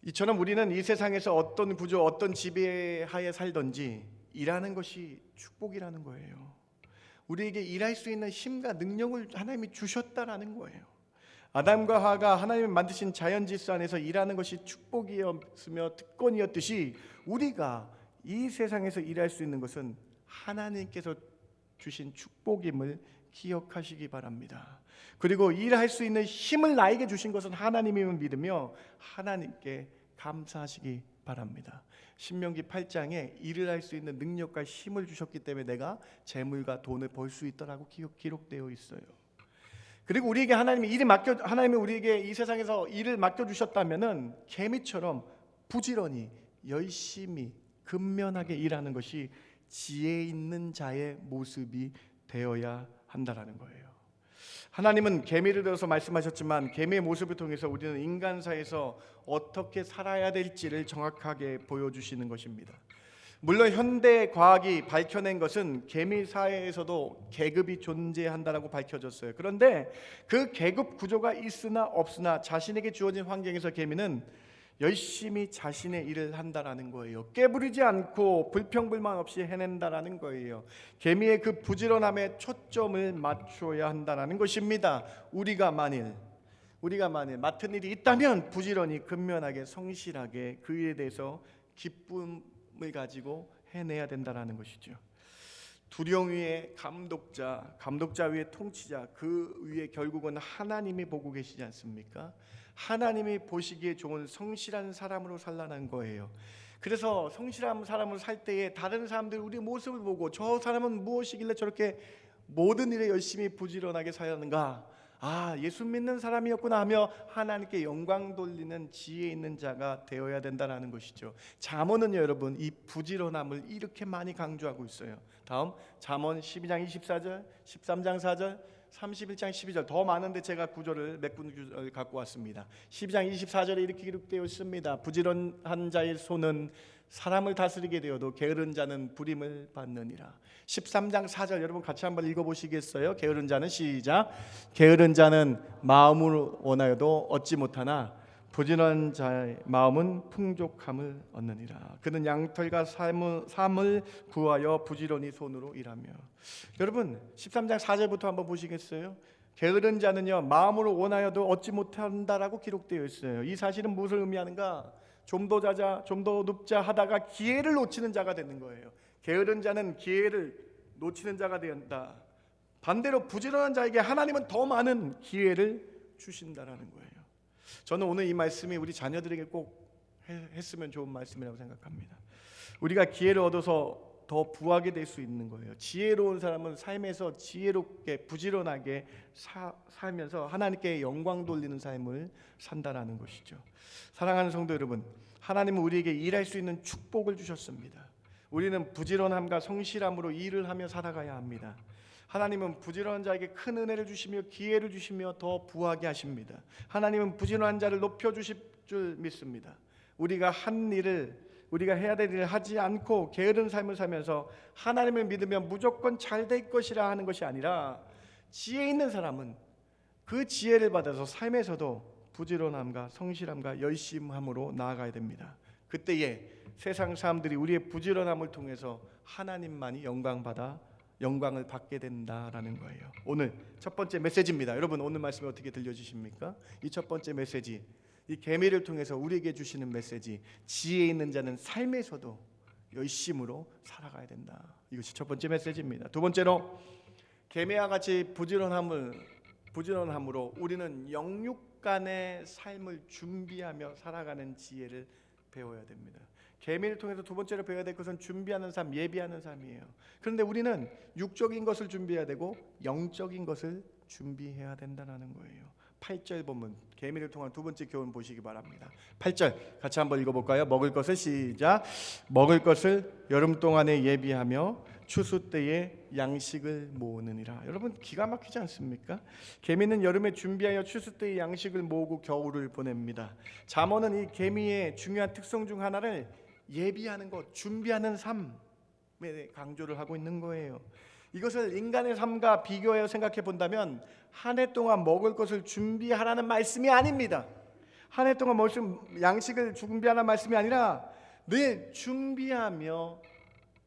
이처럼 우리는 이 세상에서 어떤 구조, 어떤 지배하에 살든지 일하는 것이 축복이라는 거예요. 우리에게 일할 수 있는 힘과 능력을 하나님이 주셨다라는 거예요. 아담과 하와가 하나님이 만드신 자연 질서 안에서 일하는 것이 축복이었으며 특권이었듯이 우리가 이 세상에서 일할 수 있는 것은 하나님께서 주신 축복임을 기억하시기 바랍니다. 그리고 일할 수 있는 힘을 나에게 주신 것은 하나님임을 믿으며 하나님께 감사하시기 바랍니다. 신명기 8장에 일을 할 수 있는 능력과 힘을 주셨기 때문에 내가 재물과 돈을 벌 수 있더라고 기록되어 있어요. 그리고 우리에게 하나님이 우리에게 이 세상에서 일을 맡겨 주셨다면은 개미처럼 부지런히 열심히 근면하게 일하는 것이 지혜 있는 자의 모습이 되어야 한다라는 거예요. 하나님은 개미를 들어서 말씀하셨지만 개미의 모습을 통해서 우리는 인간사에서 어떻게 살아야 될지를 정확하게 보여주시는 것입니다. 물론 현대 과학이 밝혀낸 것은 개미 사회에서도 계급이 존재한다라고 밝혀졌어요. 그런데 그 계급 구조가 있으나 없으나 자신에게 주어진 환경에서 개미는 열심히 자신의 일을 한다라는 거예요. 깨부리지 않고 불평불만 없이 해낸다라는 거예요. 개미의 그 부지런함에 초점을 맞춰야 한다라는 것입니다. 우리가 만일 맡은 일이 있다면 부지런히 근면하게 성실하게 그 일에 대해서 기쁨을 가지고 해내야 된다라는 것이죠. 두령 위에 감독자 위에 통치자, 그 위에 결국은 하나님이 보고 계시지 않습니까? 하나님이 보시기에 좋은 성실한 사람으로 살라는 거예요. 그래서 성실한 사람으로 살 때에 다른 사람들이 우리 모습을 보고 저 사람은 무엇이길래 저렇게 모든 일에 열심히 부지런하게 살았는가, 예수 믿는 사람이었구나 하며 하나님께 영광 돌리는 지혜 있는 자가 되어야 된다는 것이죠. 잠언은 여러분 이 부지런함을 이렇게 많이 강조하고 있어요. 다음 잠언 12장 24절, 13장 4절, 31장 12절, 더 많은데 제가 구절을 몇 군 갖고 왔습니다. 12장 24절에 이렇게 기록되어 있습니다. 부지런한 자의 손은 사람을 다스리게 되어도 게으른 자는 부림을 받느니라. 13장 4절 여러분 같이 한번 읽어보시겠어요? 게으른 자는 시작. 게으른 자는 마음으로 원하여도 얻지 못하나 부지런한 자의 마음은 풍족함을 얻느니라. 그는 양털과 삶을 구하여 부지런히 손으로 일하며. 여러분 13장 4절부터 한번 보시겠어요? 게으른 자는요 마음으로 원하여도 얻지 못한다라고 기록되어 있어요. 이 사실은 무엇을 의미하는가? 좀 더 자자, 좀 더 눕자 하다가 기회를 놓치는 자가 되는 거예요. 게으른 자는 기회를 놓치는 자가 된다. 반대로 부지런한 자에게 하나님은 더 많은 기회를 주신다라는 거예요. 저는 오늘 이 말씀이 우리 자녀들에게 꼭 했으면 좋은 말씀이라고 생각합니다. 우리가 기회를 얻어서 더 부하게 될 수 있는 거예요. 지혜로운 사람은 삶에서 지혜롭게 부지런하게 살면서 하나님께 영광 돌리는 삶을 산다라는 것이죠. 사랑하는 성도 여러분, 하나님은 우리에게 일할 수 있는 축복을 주셨습니다. 우리는 부지런함과 성실함으로 일을 하며 살아가야 합니다. 하나님은 부지런한 자에게 큰 은혜를 주시며 기회를 주시며 더 부하게 하십니다. 하나님은 부지런한 자를 높여주실 줄 믿습니다. 우리가 해야 될 일을 하지 않고 게으른 삶을 살면서 하나님을 믿으면 무조건 잘 될 것이라 하는 것이 아니라 지혜 있는 사람은 그 지혜를 받아서 삶에서도 부지런함과 성실함과 열심함으로 나아가야 됩니다. 그때에 세상 사람들이 우리의 부지런함을 통해서 하나님만이 영광을 받게 된다라는 거예요. 오늘 첫 번째 메시지입니다. 여러분 오늘 말씀이 어떻게 들려주십니까? 이 첫 번째 메시지, 이 개미를 통해서 우리에게 주시는 메시지, 지혜 있는 자는 삶에서도 열심으로 살아가야 된다. 이것이 첫 번째 메시지입니다. 두 번째로 개미와 같이 부지런함으로 우리는 영육간의 삶을 준비하며 살아가는 지혜를 배워야 됩니다. 개미를 통해서 두 번째로 배워야 될 것은 준비하는 삶, 예비하는 삶이에요. 그런데 우리는 육적인 것을 준비해야 되고 영적인 것을 준비해야 된다는 거예요. 8절 본문, 개미를 통한 두 번째 교훈 보시기 바랍니다. 8절 같이 한번 읽어볼까요? 먹을 것을 시작. 먹을 것을 여름 동안에 예비하며 추수 때에 양식을 모으느니라. 여러분 기가 막히지 않습니까? 개미는 여름에 준비하여 추수 때에 양식을 모으고 겨울을 보냅니다. 잠언은 이 개미의 중요한 특성 중 하나를 예비하는 것, 준비하는 삶에 강조를 하고 있는 거예요. 이것을 인간의 삶과 비교하여 생각해 본다면 한 해 동안 먹을 것을 준비하라는 말씀이 아닙니다. 한 해 동안 양식을 준비하라는 말씀이 아니라 늘 준비하며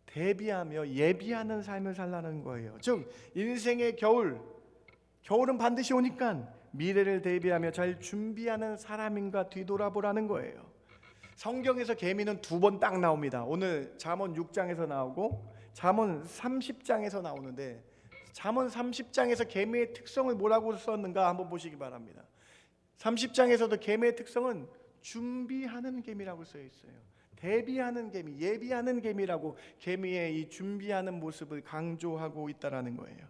대비하며 예비하는 삶을 살라는 거예요. 즉 인생의 겨울은 반드시 오니까 미래를 대비하며 잘 준비하는 사람인가 뒤돌아보라는 거예요. 성경에서 개미는 2번 딱 나옵니다. 오늘 잠언 6장에서 나오고 잠언 30장에서 나오는데 잠언 30장에서 개미의 특성을 뭐라고 썼는가 한번 보시기 바랍니다. 30장에서도 개미의 특성은 준비하는 개미라고 써 있어요. 대비하는 개미, 예비하는 개미라고 개미의 이 준비하는 모습을 강조하고 있다라는 거예요.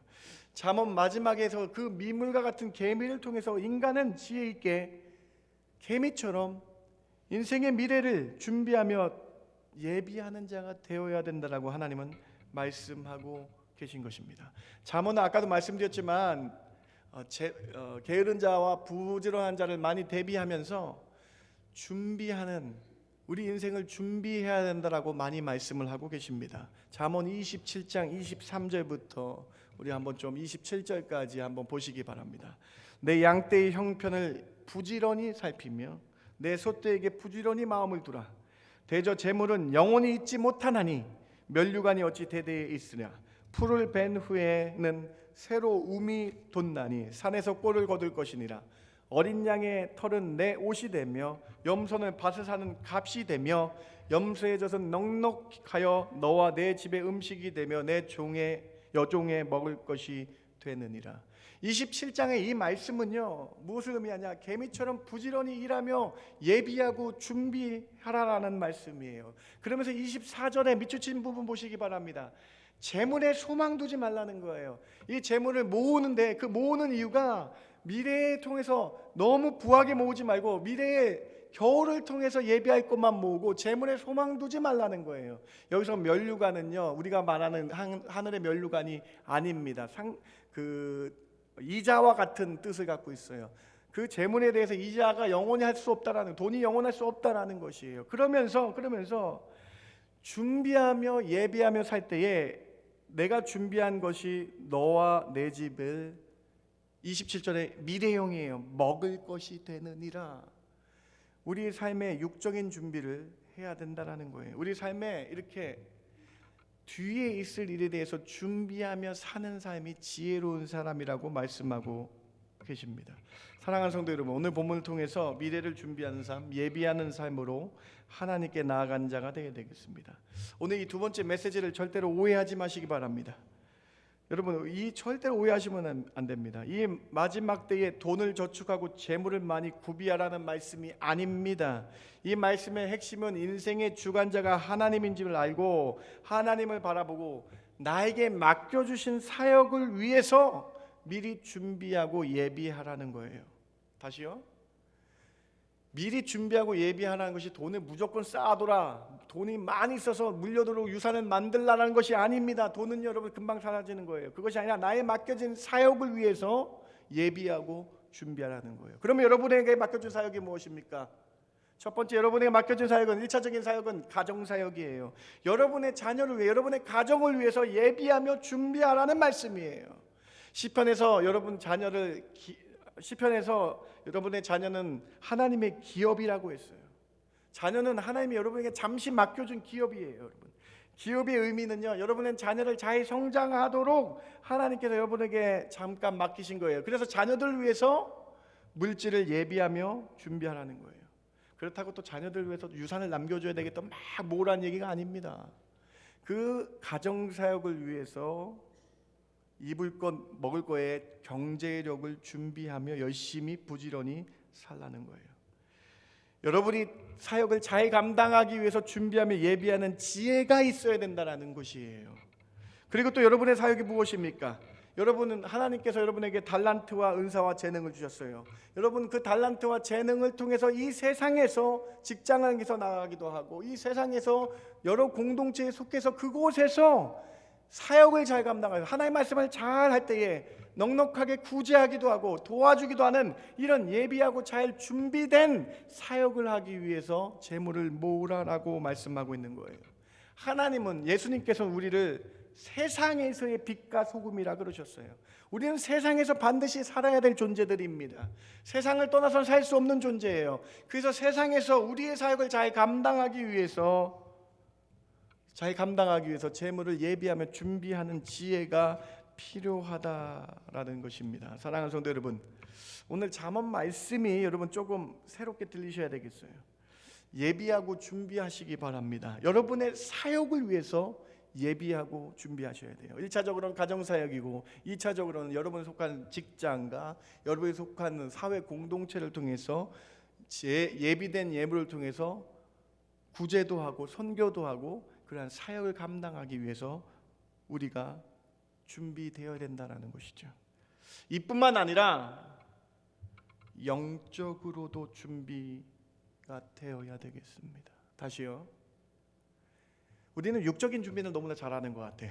잠언 마지막에서 그 미물과 같은 개미를 통해서 인간은 지혜 있게 개미처럼 인생의 미래를 준비하며 예비하는 자가 되어야 된다라고 하나님은 말씀하고 계신 것입니다. 잠언은 아까도 말씀드렸지만 게으른 자와 부지런한 자를 많이 대비하면서 준비하는 우리 인생을 준비해야 된다라고 많이 말씀을 하고 계십니다. 잠언 27장 23절부터 우리 한번 좀 27절까지 한번 보시기 바랍니다. 내 양떼의 형편을 부지런히 살피며 내 소떼에게 부지런히 마음을 두라. 대저 재물은 영원히 있지 못하나니 면류관이 어찌 대대에 있으랴. 풀을 벤 후에는 새로 움이 돋나니 산에서 꼴을 거둘 것이니라. 어린 양의 털은 내 옷이 되며 염소는 밭을 사는 값이 되며 염소의 젖은 넉넉하여 너와 내 집의 음식이 되며 내 여종의 먹을 것이 되느니라. 27장의 이 말씀은요 무엇을 의미하냐, 개미처럼 부지런히 일하며 예비하고 준비하라라는 말씀이에요. 그러면서 24절에 밑줄친 부분 보시기 바랍니다. 재물에 소망 두지 말라는 거예요. 이 재물을 모으는데 그 모으는 이유가 미래에 통해서 너무 부하게 모으지 말고 미래의 겨울을 통해서 예비할 것만 모으고 재물에 소망 두지 말라는 거예요. 여기서 면류관은요 우리가 말하는 하늘의 면류관이 아닙니다. 이자와 같은 뜻을 갖고 있어요. 그 재물에 대해서 이자가 영원히 할 수 없다라는, 돈이 영원할 수 없다라는 것이에요. 그러면서 준비하며 예비하며 살 때에 내가 준비한 것이 너와 내 집을 27절에 미래형이에요. 먹을 것이 되느니라. 우리 삶의 육적인 준비를 해야 된다라는 거예요. 우리 삶에 이렇게 뒤에 있을 일에 대해서 준비하며 사는 삶이 지혜로운 사람이라고 말씀하고 계십니다. 사랑하는 성도 여러분, 오늘 본문을 통해서 미래를 준비하는 삶, 예비하는 삶으로 하나님께 나아간 자가 되게 되겠습니다. 오늘 이 두 번째 메시지를 절대로 오해하지 마시기 바랍니다. 여러분, 이 절대로 오해하시면 안 됩니다. 이 마지막 때에 돈을 저축하고 재물을 많이 구비하라는 말씀이 아닙니다. 이 말씀의 핵심은 인생의 주관자가 하나님인 줄 알고 하나님을 바라보고 나에게 맡겨주신 사역을 위해서 미리 준비하고 예비하라는 거예요. 다시요. 미리 준비하고 예비하라는 것이 돈을 무조건 쌓아둬라, 돈이 많이 있어서 물려들어오고 유산을 만들라는 것이 아닙니다. 돈은 여러분 금방 사라지는 거예요. 그것이 아니라 나의 맡겨진 사역을 위해서 예비하고 준비하라는 거예요. 그러면 여러분에게 맡겨진 사역이 무엇입니까? 첫 번째, 여러분에게 맡겨진 사역은 1차적인 사역은 가정사역이에요. 여러분의 자녀를 위해, 여러분의 가정을 위해서 예비하며 준비하라는 말씀이에요. 시편에서 여러분의 자녀는 하나님의 기업이라고 했어요. 자녀는 하나님이 여러분에게 잠시 맡겨준 기업이에요. 여러분, 기업의 의미는요, 여러분의 자녀를 잘 성장하도록 하나님께서 여러분에게 잠깐 맡기신 거예요. 그래서 자녀들을 위해서 물질을 예비하며 준비하라는 거예요. 그렇다고 또 자녀들을 위해서 유산을 남겨줘야 되겠다 막 모으라는 얘기가 아닙니다. 그 가정사역을 위해서 입을 것 먹을 거에 경제력을 준비하며 열심히 부지런히 살라는 거예요. 여러분이 사역을 잘 감당하기 위해서 준비하며 예비하는 지혜가 있어야 된다는 것이에요. 그리고 또 여러분의 사역이 무엇입니까? 여러분은 하나님께서 여러분에게 달란트와 은사와 재능을 주셨어요. 여러분 그 달란트와 재능을 통해서 이 세상에서 직장에서 나가기도 하고 이 세상에서 여러 공동체에 속해서 그곳에서 사역을 잘 감당하고 하나님의 말씀을 잘 할 때에 넉넉하게 구제하기도 하고 도와주기도 하는 이런 예비하고 잘 준비된 사역을 하기 위해서 재물을 모으라라고 말씀하고 있는 거예요. 하나님은 예수님께서는 우리를 세상에서의 빛과 소금이라 그러셨어요. 우리는 세상에서 반드시 살아야 될 존재들입니다. 세상을 떠나서 살 수 없는 존재예요. 그래서 세상에서 우리의 사역을 잘 감당하기 위해서 재물을 예비하며 준비하는 지혜가 필요하다라는 것입니다. 사랑하는 성도 여러분, 오늘 잠언 말씀이 여러분 조금 새롭게 들리셔야 되겠어요. 예비하고 준비하시기 바랍니다. 여러분의 사역을 위해서 예비하고 준비하셔야 돼요. 1차적으로는 가정사역이고 2차적으로는 여러분이 속한 직장과 여러분이 속한 사회 공동체를 통해서 예비된 예물을 통해서 구제도 하고 선교도 하고 그러한 사역을 감당하기 위해서 우리가 준비되어야 된다는 것이죠. 이뿐만 아니라 영적으로도 준비가 되어야 되겠습니다. 다시요. 우리는 육적인 준비는 너무나 잘하는 것 같아.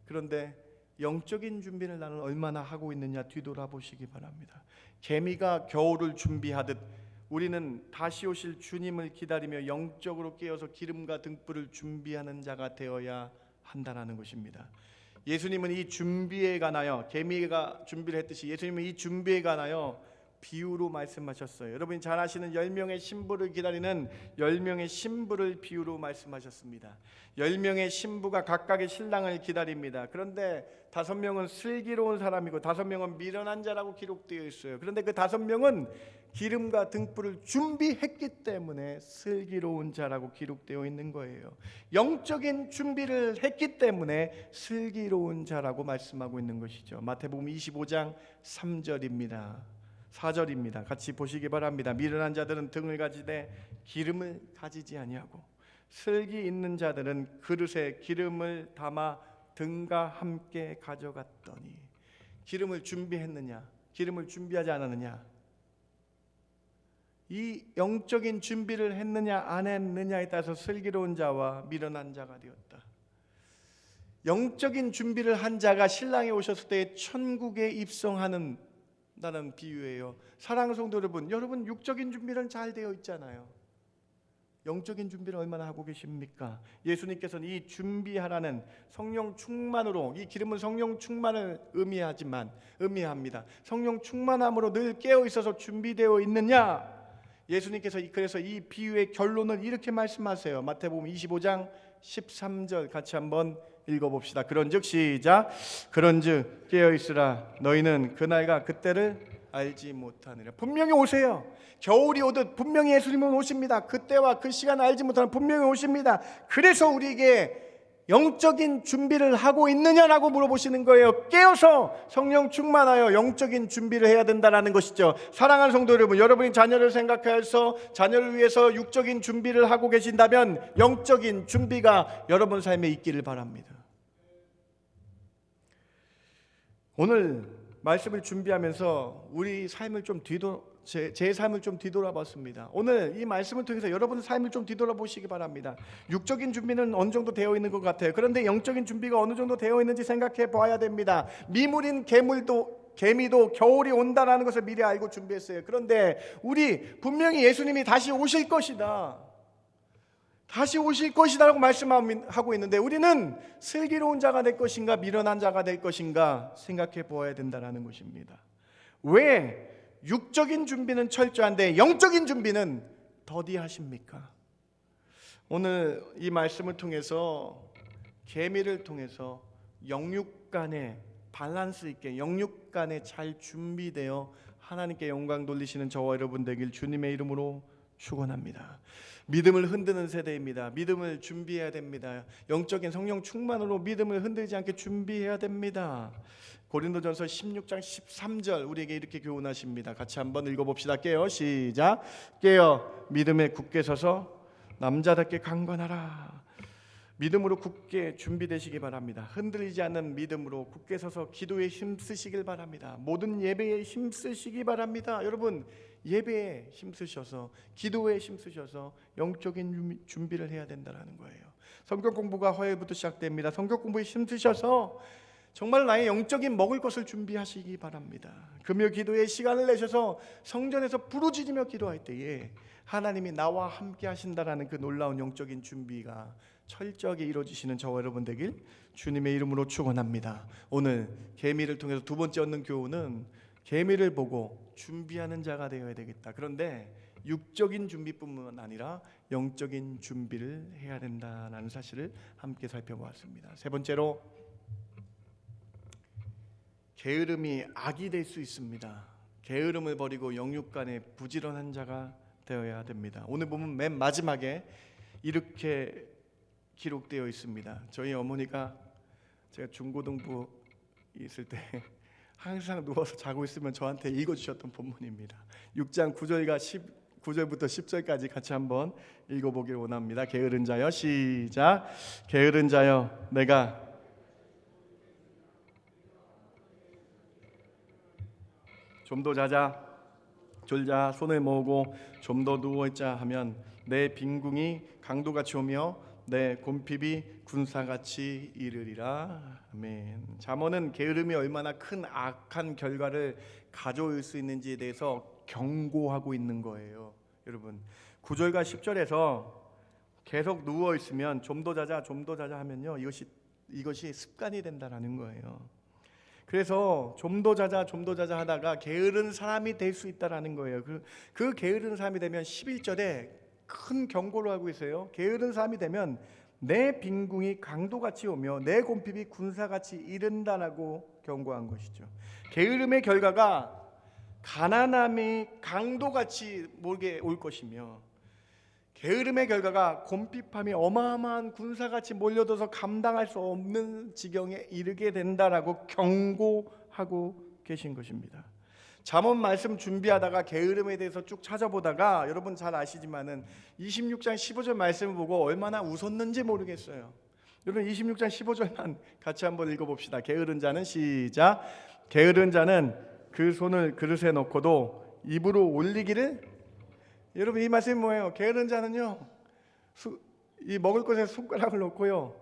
그런데 영적인 준비를 나는 얼마나 하고 있느냐 뒤돌아보시기 바랍니다. 개미가 겨울을 준비하듯 우리는 다시 오실 주님을 기다리며 영적으로 깨어서 기름과 등불을 준비하는 자가 되어야 한다는 것입니다. 예수님은 이 준비에 관하여, 개미가 준비를 했듯이 예수님은 이 준비에 관하여 비유로 말씀하셨어요. 여러분이 잘 아시는 10명의 신부를 기다리는 10명의 신부를 비유로 말씀하셨습니다. 10명의 신부가 각각의 신랑을 기다립니다. 그런데 5명은 슬기로운 사람이고 5명은 미련한 자라고 기록되어 있어요. 그런데 그 5명은 기름과 등불을 준비했기 때문에 슬기로운 자라고 기록되어 있는 거예요. 영적인 준비를 했기 때문에 슬기로운 자라고 말씀하고 있는 것이죠. 마태복음 25장 3절입니다. 4절입니다. 같이 보시기 바랍니다. 미련한 자들은 등을 가지되 기름을 가지지 아니하고 슬기 있는 자들은 그릇에 기름을 담아 등과 함께 가져갔더니. 기름을 준비했느냐, 기름을 준비하지 않았느냐, 이 영적인 준비를 했느냐 안 했느냐에 따라서 슬기로운 자와 미련한 자가 되었다. 영적인 준비를 한 자가 신랑이 오셨을 때 천국에 입성하는 다는 비유예요. 사랑하는 성도 여러분, 여러분 육적인 준비는 잘 되어 있잖아요. 영적인 준비를 얼마나 하고 계십니까? 예수님께서는 이 준비하라는 성령 충만으로, 이 기름은 성령 충만을 의미합니다. 성령 충만함으로 늘 깨어 있어서 준비되어 있느냐? 예수님께서 그래서 이 비유의 결론을 이렇게 말씀하세요. 마태복음 25장 13절 같이 한번 읽어봅시다. 그런즉 시작. 그런즉 깨어있으라. 너희는 그날과 그때를 알지 못하느라. 분명히 오세요. 겨울이 오듯 분명히 예수님은 오십니다. 그때와 그 시간을 알지 못하는 분명히 오십니다. 그래서 우리에게 영적인 준비를 하고 있느냐라고 물어보시는 거예요. 깨어서 성령 충만하여 영적인 준비를 해야 된다는 것이죠. 사랑하는 성도 여러분, 여러분이 자녀를 생각해서 자녀를 위해서 육적인 준비를 하고 계신다면 영적인 준비가 여러분 삶에 있기를 바랍니다. 오늘 말씀을 준비하면서 우리 삶을 좀 제 삶을 좀 뒤돌아봤습니다. 오늘 이 말씀을 통해서 여러분의 삶을 좀 뒤돌아보시기 바랍니다. 육적인 준비는 어느 정도 되어 있는 것 같아요. 그런데 영적인 준비가 어느 정도 되어 있는지 생각해 봐야 됩니다. 미물인 개미도 겨울이 온다라는 것을 미리 알고 준비했어요. 그런데 우리 분명히 예수님이 다시 오실 것이다, 다시 오실 것이다라고 말씀하고 있는데 우리는 슬기로운 자가 될 것인가 미련한 자가 될 것인가 생각해 보아야 된다는 것입니다. 왜 육적인 준비는 철저한데 영적인 준비는 더디하십니까? 오늘 이 말씀을 통해서 개미를 통해서 영육 간에 밸런스 있게, 영육 간에 잘 준비되어 하나님께 영광 돌리시는 저와 여러분 되길 주님의 이름으로 축원합니다. 믿음을 흔드는 세대입니다. 믿음을 준비해야 됩니다. 영적인 성령 충만으로 믿음을 흔들지 않게 준비해야 됩니다. 고린도전서 16장 13절 우리에게 이렇게 교훈하십니다. 같이 한번 읽어봅시다. 깨어 시작. 깨어 믿음에 굳게 서서 남자답게 강건하라. 믿음으로 굳게 준비되시기 바랍니다. 흔들리지 않는 믿음으로 굳게 서서 기도에 힘쓰시길 바랍니다. 모든 예배에 힘쓰시기 바랍니다. 여러분 예배에 힘쓰셔서 기도에 힘쓰셔서 영적인 준비를 해야 된다는 거예요. 성경 공부가 화요일부터 시작됩니다. 성경 공부에 힘쓰셔서 정말 나의 영적인 먹을 것을 준비하시기 바랍니다. 금요 기도에 시간을 내셔서 성전에서 부르짖으며 기도할 때에 하나님이 나와 함께 하신다라는 그 놀라운 영적인 준비가 철저하게 이루어지시는 저와 여러분 되길 주님의 이름으로 축원합니다. 오늘 계미를 통해서 두 번째 얻는 교훈은 계미를 보고 준비하는 자가 되어야 되겠다. 그런데 육적인 준비뿐만 아니라 영적인 준비를 해야 된다는 사실을 함께 살펴보았습니다. 세 번째로 게으름이 악이 될 수 있습니다. 게으름을 버리고 영육간에 부지런한 자가 되어야 됩니다. 오늘 보면 맨 마지막에 이렇게 기록되어 있습니다. 저희 어머니가 제가 중고등부 있을 때 항상 누워서 자고 있으면 저한테 읽어주셨던 본문입니다. 6장 9절부터 10절까지 같이 한번 읽어보길 원합니다. 게으른 자여, 시작. 게으른 자여, 내가 좀 더 자자, 졸자, 손을 모으고 좀 더 누워있자 하면 내 빈궁이 강도같이 오며 내 곰핍이 군사같이 이르리라. 아멘. 잠언은 게으름이 얼마나 큰 악한 결과를 가져올 수 있는지에 대해서 경고하고 있는 거예요. 여러분 9절과 10절에서 계속 누워 있으면 좀 더 자자, 좀 더 자자 하면요, 이것이 습관이 된다라는 거예요. 그래서 좀 더 자자, 좀 더 자자 하다가 게으른 사람이 될 수 있다라는 거예요. 그 게으른 사람이 되면 11절에 큰 경고를 하고 있어요. 게으른 사람이 되면 내 빈궁이 강도같이 오며 내 곰핍이 군사같이 이른다라고 경고한 것이죠. 게으름의 결과가 가난함이 강도같이 몰게 올 것이며 게으름의 결과가 곰핍함이 어마어마한 군사같이 몰려들어서 감당할 수 없는 지경에 이르게 된다라고 경고하고 계신 것입니다. 잠언 말씀 준비하다가 게으름에 대해서 쭉 찾아보다가 여러분 잘 아시지만은 26장 15절 말씀을 보고 얼마나 웃었는지 모르겠어요. 여러분 26장 15절만 같이 한번 읽어봅시다. 게으른 자는, 시작. 게으른 자는 그 손을 그릇에 넣고도 입으로 올리기를. 여러분 이 말씀이 뭐예요? 게으른 자는요, 이 먹을 것에 손가락을 넣고요,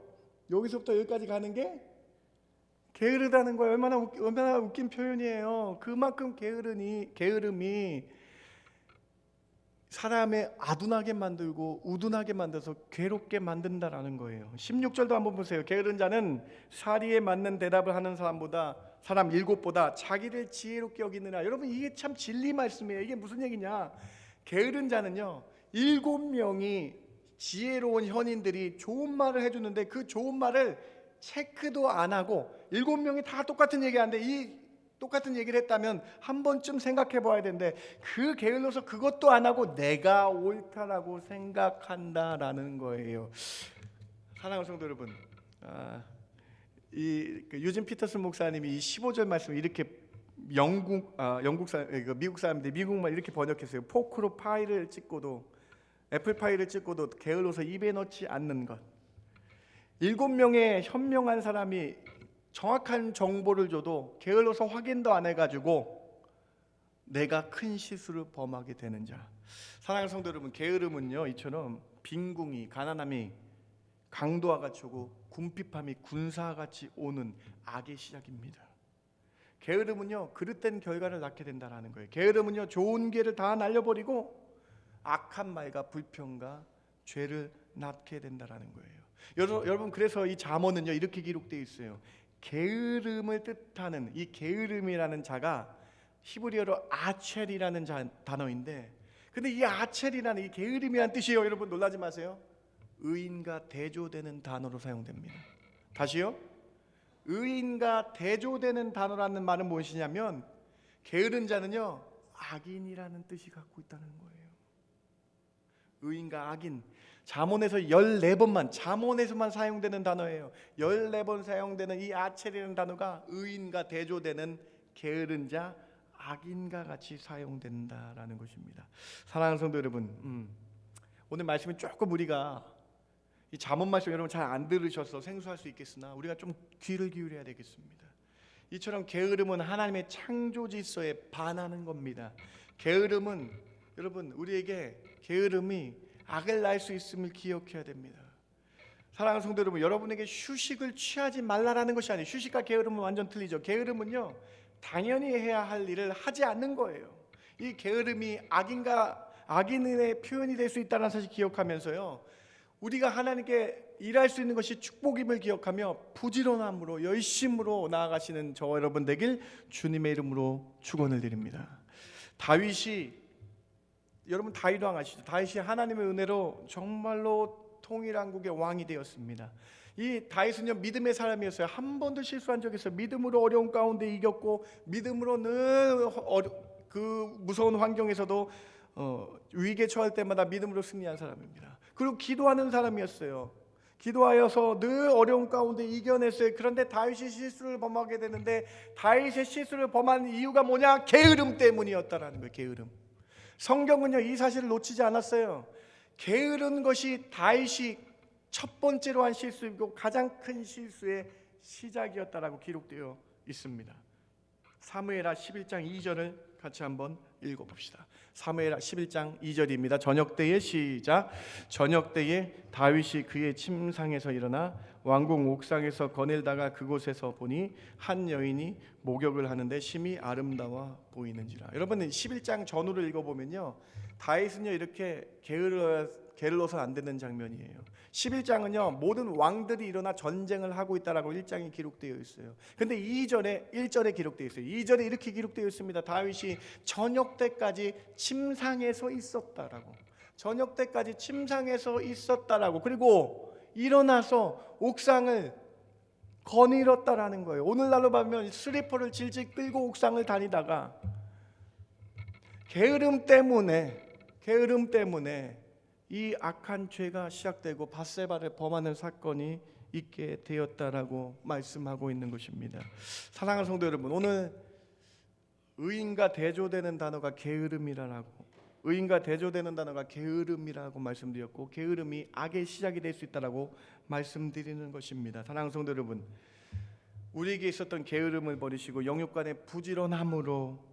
여기서부터 여기까지 가는 게 게으르다는 거예요. 얼마나 웃긴 표현이에요. 그만큼 게으름이 사람의 아둔하게 만들고 우둔하게 만들어서 괴롭게 만든다라는 거예요. 16절도 한번 보세요. 게으른 자는 사리에 맞는 대답을 하는 사람 7보다 자기를 지혜롭게 여기느라. 여러분 이게 참 진리 말씀이에요. 이게 무슨 얘기냐? 게으른 자는요, 7명이 지혜로운 현인들이 좋은 말을 해주는데 그 좋은 말을 체크도 안 하고 7명이 다 똑같은 얘기하는데 이 똑같은 얘기를 했다면 한 번쯤 생각해 봐야 되는데 그 게을러서 그것도 안 하고 내가 옳다라고 생각한다라는 거예요. 사랑하는 성도 여러분, 유진 피터슨 목사님이 이 15절 말씀을 이렇게 미국 사람들이 미국말 이렇게 번역했어요. 포크로 파이를 찍고도, 애플파이를 찍고도 게을러서 입에 넣지 않는 것. 7명의 현명한 사람이 정확한 정보를 줘도 게을러서 확인도 안 해가지고 내가 큰 실수를 범하게 되는 자. 사랑하는 성도 여러분, 게으름은요, 이처럼 빈궁이, 가난함이 강도와 같이 오고 궁핍함이 군사와 같이 오는 악의 시작입니다. 게으름은요, 그릇된 결과를 낳게 된다는 거예요. 게으름은요, 좋은 기회를 다 날려버리고 악한 말과 불평과 죄를 낳게 된다는 거예요. 여러분 그래서 이 잠언은요, 이렇게 기록되어 있어요. 게으름을 뜻하는 이 게으름이라는 자가 히브리어로 아첼이라는 단어인데, 근데 이 아첼이라는 이 게으름이라는 뜻이에요. 여러분 놀라지 마세요. 의인과 대조되는 단어로 사용됩니다. 다시요. 의인과 대조되는 단어라는 말은 무엇이냐면 게으른 자는요, 악인이라는 뜻이 갖고 있다는 거예요. 의인과 악인. 잠언에서 14번만, 잠언에서만 사용되는 단어예요. 14번 사용되는 이 아첼이라는 단어가 의인과 대조되는 게으른 자, 악인과 같이 사용된다라는 것입니다. 사랑하는 성도 여러분, 오늘 말씀은 조금 우리가 이 잠언 말씀 여러분 잘 안 들으셔서 생소할 수 있겠으나 우리가 좀 귀를 기울여야 되겠습니다. 이처럼 게으름은 하나님의 창조 질서에 반하는 겁니다. 게으름은 여러분 우리에게 게으름이 악을 낳을 수 있음을 기억해야 됩니다. 사랑하는 성도 여러분, 여러분에게 휴식을 취하지 말라라는 것이 아니에요. 휴식과 게으름은 완전 틀리죠. 게으름은요, 당연히 해야 할 일을 하지 않는 거예요. 이 게으름이 악인의 표현이 될 수 있다는 사실 기억하면서요, 우리가 하나님께 일할 수 있는 것이 축복임을 기억하며 부지런함으로 열심으로 나아가시는 저와 여러분 되길 주님의 이름으로 축원을 드립니다. 다윗이, 여러분 다윗 왕 아시죠? 다윗이 하나님의 은혜로 정말로 통일왕국의 왕이 되었습니다. 이 다윗은요, 믿음의 사람이었어요. 한 번도 실수한 적이 없어요. 믿음으로 어려운 가운데 이겼고, 믿음으로 늘 그 무서운 환경에서도 위기에 처할 때마다 믿음으로 승리한 사람입니다. 그리고 기도하는 사람이었어요. 기도하여서 늘 어려운 가운데 이겨냈어요. 그런데 다윗이 실수를 범하게 되는데, 다윗의 실수를 범한 이유가 뭐냐? 게으름 때문이었다라는 거예요. 게으름. 성경은요, 이 사실을 놓치지 않았어요. 게으른 것이 다윗이 첫 번째로 한 실수이고 가장 큰 실수의 시작이었다라고 기록되어 있습니다. 사무엘하 11장 2절을 같이 한번 읽어봅시다. 사무엘하 11장 2절입니다. 저녁때의 시작. 저녁때에 다윗이 그의 침상에서 일어나 왕궁 옥상에서 거닐다가 그곳에서 보니 한 여인이 목욕을 하는데 심히 아름다워 보이는지라. 여러분, 11장 전후를 읽어보면요, 다윗은요 이렇게 게을러서 안 되는 장면이에요. 11장은요 모든 왕들이 일어나 전쟁을 하고 있다라고 1장이 기록되어 있어요. 근데 1절에 기록되어 있어요. 2절에 이렇게 기록되어 있습니다. 다윗이 저녁 때까지 침상에서 있었다라고. 저녁 때까지 침상에서 있었다라고. 그리고 일어나서 옥상을 거닐었다라는 거예요. 오늘날로 보면 슬리퍼를 질질 끌고 옥상을 다니다가 게으름 때문에 이 악한 죄가 시작되고 밧세바를 범하는 사건이 있게 되었다라고 말씀하고 있는 것입니다. 사랑하는 성도 여러분, 오늘 의인과 대조되는 단어가 게으름이라고, 의인과 대조되는 단어가 게으름이라고 말씀드렸고, 게으름이 악의 시작이 될 수 있다라고 말씀드리는 것입니다. 사랑하는 성도 여러분, 우리에게 있었던 게으름을 버리시고 영육간의 부지런함으로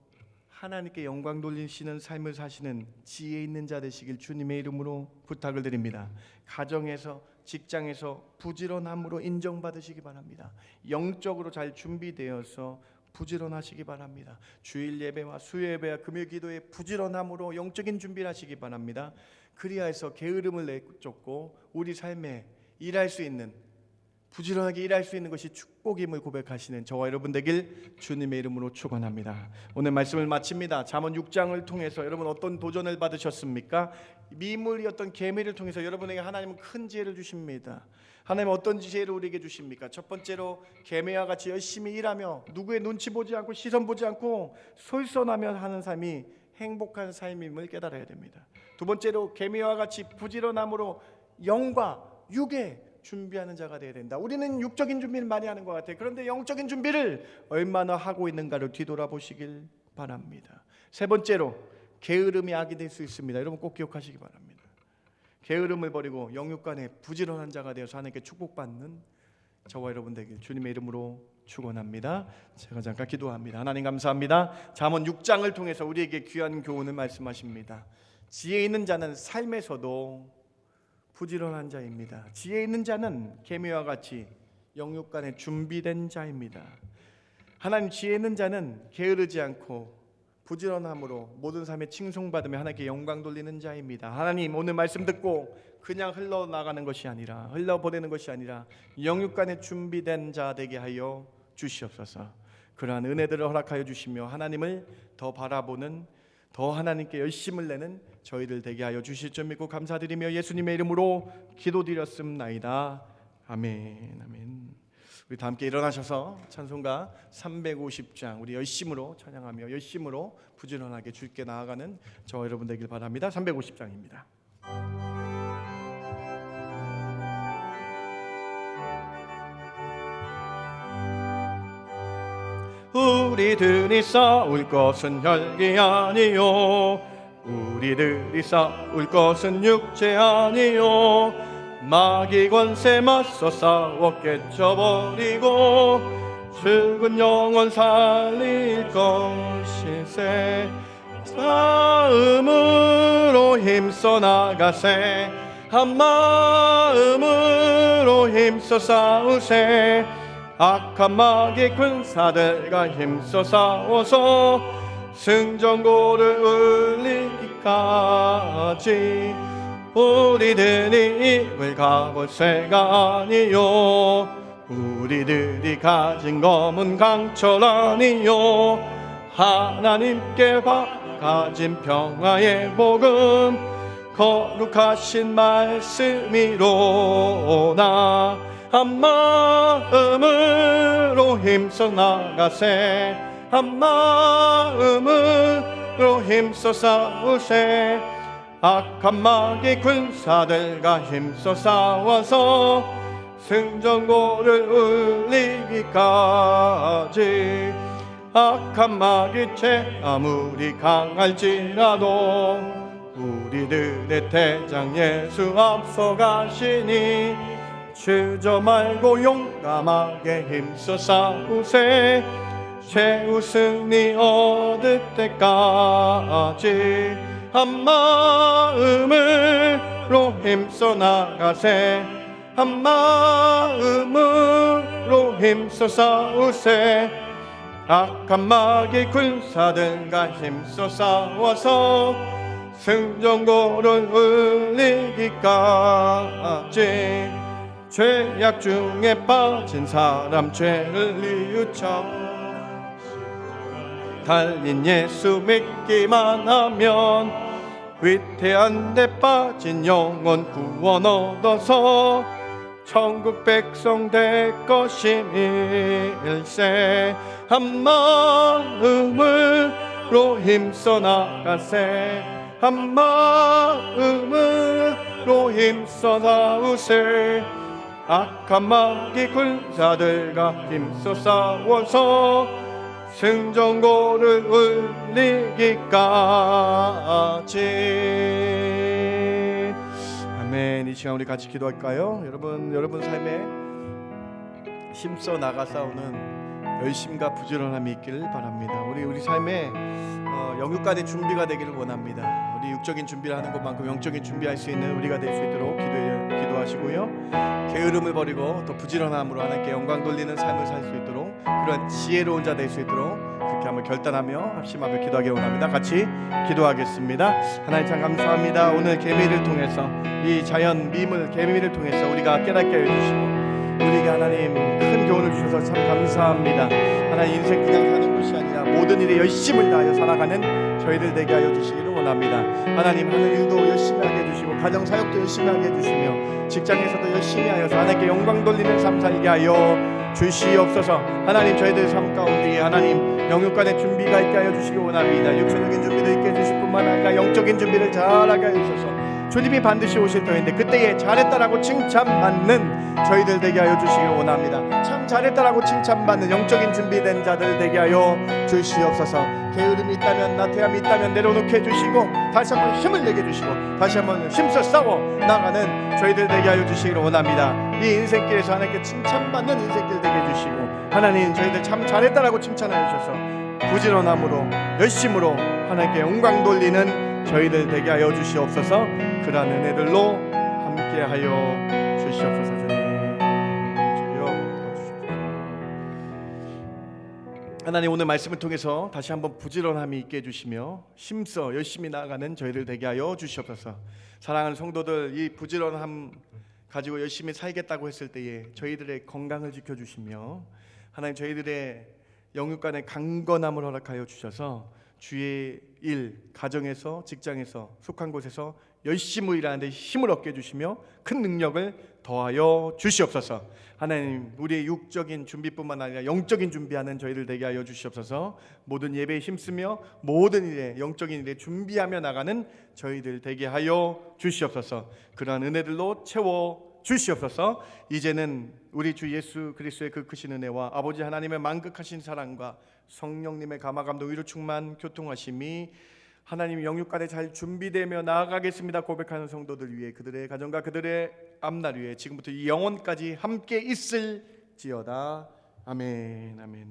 하나님께 영광 돌리시는 삶을 사시는 지혜 있는 자 되시길 주님의 이름으로 부탁을 드립니다. 가정에서, 직장에서 부지런함으로 인정받으시기 바랍니다. 영적으로 잘 준비되어서 부지런하시기 바랍니다. 주일 예배와 수요 예배와 금요 기도에 부지런함으로 영적인 준비를 하시기 바랍니다. 그리하여서 게으름을 내쫓고 우리 삶에 일할 수 있는, 부지런하게 일할 수 있는 것이 축복임을 고백하시는 저와 여러분 되길 주님의 이름으로 축원합니다. 오늘 말씀을 마칩니다. 잠언 6장을 통해서 여러분 어떤 도전을 받으셨습니까? 미물이었던 계미를 통해서 여러분에게 하나님은 큰 지혜를 주십니다. 하나님은 어떤 지혜를 우리에게 주십니까? 첫 번째로 계미와 같이 열심히 일하며 누구의 눈치 보지 않고 시선 보지 않고 솔선하며 하는 삶이 행복한 삶임을 깨달아야 됩니다. 두 번째로 계미와 같이 부지런함으로 영과 육의 준비하는 자가 되어야 된다. 우리는 육적인 준비를 많이 하는 것 같아요. 그런데 영적인 준비를 얼마나 하고 있는가를 뒤돌아보시길 바랍니다. 세 번째로 게으름이 악이 될 수 있습니다. 여러분 꼭 기억하시기 바랍니다. 게으름을 버리고 영육간에 부지런한 자가 되어서 하나님께 축복받는 저와 여러분 되길 주님의 이름으로 축원합니다. 제가 잠깐 기도합니다. 하나님 감사합니다. 잠언 6장을 통해서 우리에게 귀한 교훈을 말씀하십니다. 지혜 있는 자는 삶에서도 부지런한 자입니다. 지혜 있는 자는 계미와 같이 영육간에 준비된 자입니다. 하나님, 지혜 있는 자는 게으르지 않고 부지런함으로 모든 삶에 칭송받으며 하나님께 영광 돌리는 자입니다. 하나님, 오늘 말씀 듣고 그냥 흘러나가는 것이 아니라, 흘러보내는 것이 아니라 영육간에 준비된 자 되게 하여 주시옵소서. 그러한 은혜들을 허락하여 주시며 하나님을 더 바라보는, 더 하나님께 열심을 내는 저희들 되게 하여 주실 줄 믿고 감사드리며 예수님의 이름으로 기도드렸습나이다. 아멘. 아멘. 우리 다 함께 일어나셔서 찬송가 350장 우리 열심으로 찬양하며 열심으로 부지런하게 주께 나아가는 저와 여러분 되길 바랍니다. 350장입니다. 우리들이 싸울 것은 혈기 아니요, 우리들이 싸울 것은 육체 아니요, 마귀 권세 맞서 싸워 깨쳐버리고 죽은 영혼 살릴 것일세. 싸움으로 힘써 나가세. 한 마음으로 힘써 싸우세. 악한 마귀 군사들과 힘써 싸워서 승전고를 울리기까지 우리들이 입을 가볼 새가 아니요, 우리들이 가진 검은 강철 아니요, 하나님께 가진 평화의 복음 거룩하신 말씀이로나. 한 마음으로 힘써 나가세. 한 마음으로 힘써 싸우세. 악한 마귀 군사들과 힘써 싸워서 승전고를 울리기까지. 악한 마귀 죄 아무리 강할지라도 우리들의 대장 예수 앞서가시니 주저 말고 용감하게 힘써 싸우세. 최후 승리 얻을 때까지 한 마음으로 힘써 나가세. 한 마음으로 힘써 싸우세. 악한 마귀 군사들과 힘써 싸워서 승전고를 울리기까지. 죄악 중에 빠진 사람 죄를 뉘우쳐 달린 예수 믿기만 하면 위태한 데 빠진 영혼 구원 얻어서 천국 백성 될 것임일세. 한 마음으로 힘써 나가세. 한 마음으로 힘써 싸우세. 악한 마귀 군사들과 힘써 싸워서 승전고를 울리기까지. 아멘. 이 시간 우리 같이 기도할까요? 여러분 삶에 힘써 나가 싸우는 열심과 부지런함이 있기를 바랍니다. 우리 삶에 영육간의 준비가 되기를 원합니다. 우리 육적인 준비를 하는 것만큼 영적인 준비할 수 있는 우리가 될 수 있도록 기도하시고요. 게으름을 버리고 더 부지런함으로 하나님께 영광 돌리는 삶을 살 수 있도록, 그런 지혜로운 자 될 수 있도록 그렇게 한번 결단하며 합심하며 기도하기 원합니다. 같이 기도하겠습니다. 하나님 참 감사합니다. 오늘 개미를 통해서, 이 자연 미물 개미를 통해서 우리가 깨닫게 해주시고 우리에게 하나님 큰 교훈을 주셔서 참 감사합니다. 하나님 인생 그냥 사는 것이 아니라 모든 일에 열심을 다하여 살아가는 저희들 되게 하여 주시기를 원합니다. 하나님 하는 일도 열심히 하게 해주시고 가정 사역도 열심히 하게 해주시며 직장에서도 열심히 하여서 하나님께 영광 돌리는 삶 살게 하여 주시옵소서. 하나님 저희들 삶 가운데 하나님 영육간의 준비가 있게 하여 주시기 원합니다. 육체적인 준비도 있게 해주실 뿐만 아니라 영적인 준비를 잘하게 해주셔서 주님이 반드시 오실 터인데 그때에 잘했다라고 칭찬받는 저희들 되게 하여 주시기 원합니다. 참 잘했다라고 칭찬받는 영적인 준비된 자들 되게 하여 주시옵소서. 게으름이 있다면 나태함이 있다면 내려놓게 해주시고 다시 한번 힘을 내게 해주시고 다시 한번 힘써 싸워 나가는 저희들 되게 하여 주시기를 원합니다. 이 인생길에서 하나님께 칭찬받는 인생길 되게 해주시고 하나님 저희들 참 잘했다라고 칭찬하여 주셔서 부지런함으로 열심으로 하나님께 영광 돌리는 저희들 되게 하여 주시옵소서. 그러한 은혜들로 함께 하여 주시옵소서. 주여 도와주시옵소서. 하나님 오늘 말씀을 통해서 다시 한번 부지런함이 있게 해주시며 힘써 열심히 나아가는 저희들 되게 하여 주시옵소서. 사랑하는 성도들, 이 부지런함 가지고 열심히 살겠다고 했을 때에 저희들의 건강을 지켜주시며 하나님 저희들의 영육간의 강건함을 허락하여 주셔서 주의 일, 가정에서 직장에서 속한 곳에서 열심히 일하는데 힘을 얻게 해주시며 큰 능력을 더하여 주시옵소서. 하나님 우리의 육적인 준비뿐만 아니라 영적인 준비하는 저희들 되게 하여 주시옵소서. 모든 예배에 힘쓰며 모든 일에 영적인 일에 준비하며 나가는 저희들 되게 하여 주시옵소서. 그러한 은혜들로 채워 주시옵소서. 이제는 우리 주 예수 그리스도의 그 크신 은혜와 아버지 하나님의 만극하신 사랑과 성령님의 감화감동 위로 충만 교통하심이 하나님 영육간에 잘 준비되며 나아가겠습니다 고백하는 성도들 위해 그들의 가정과 그들의 앞날 위에 지금부터 이 영원까지 함께 있을지어다. 아멘. 아멘.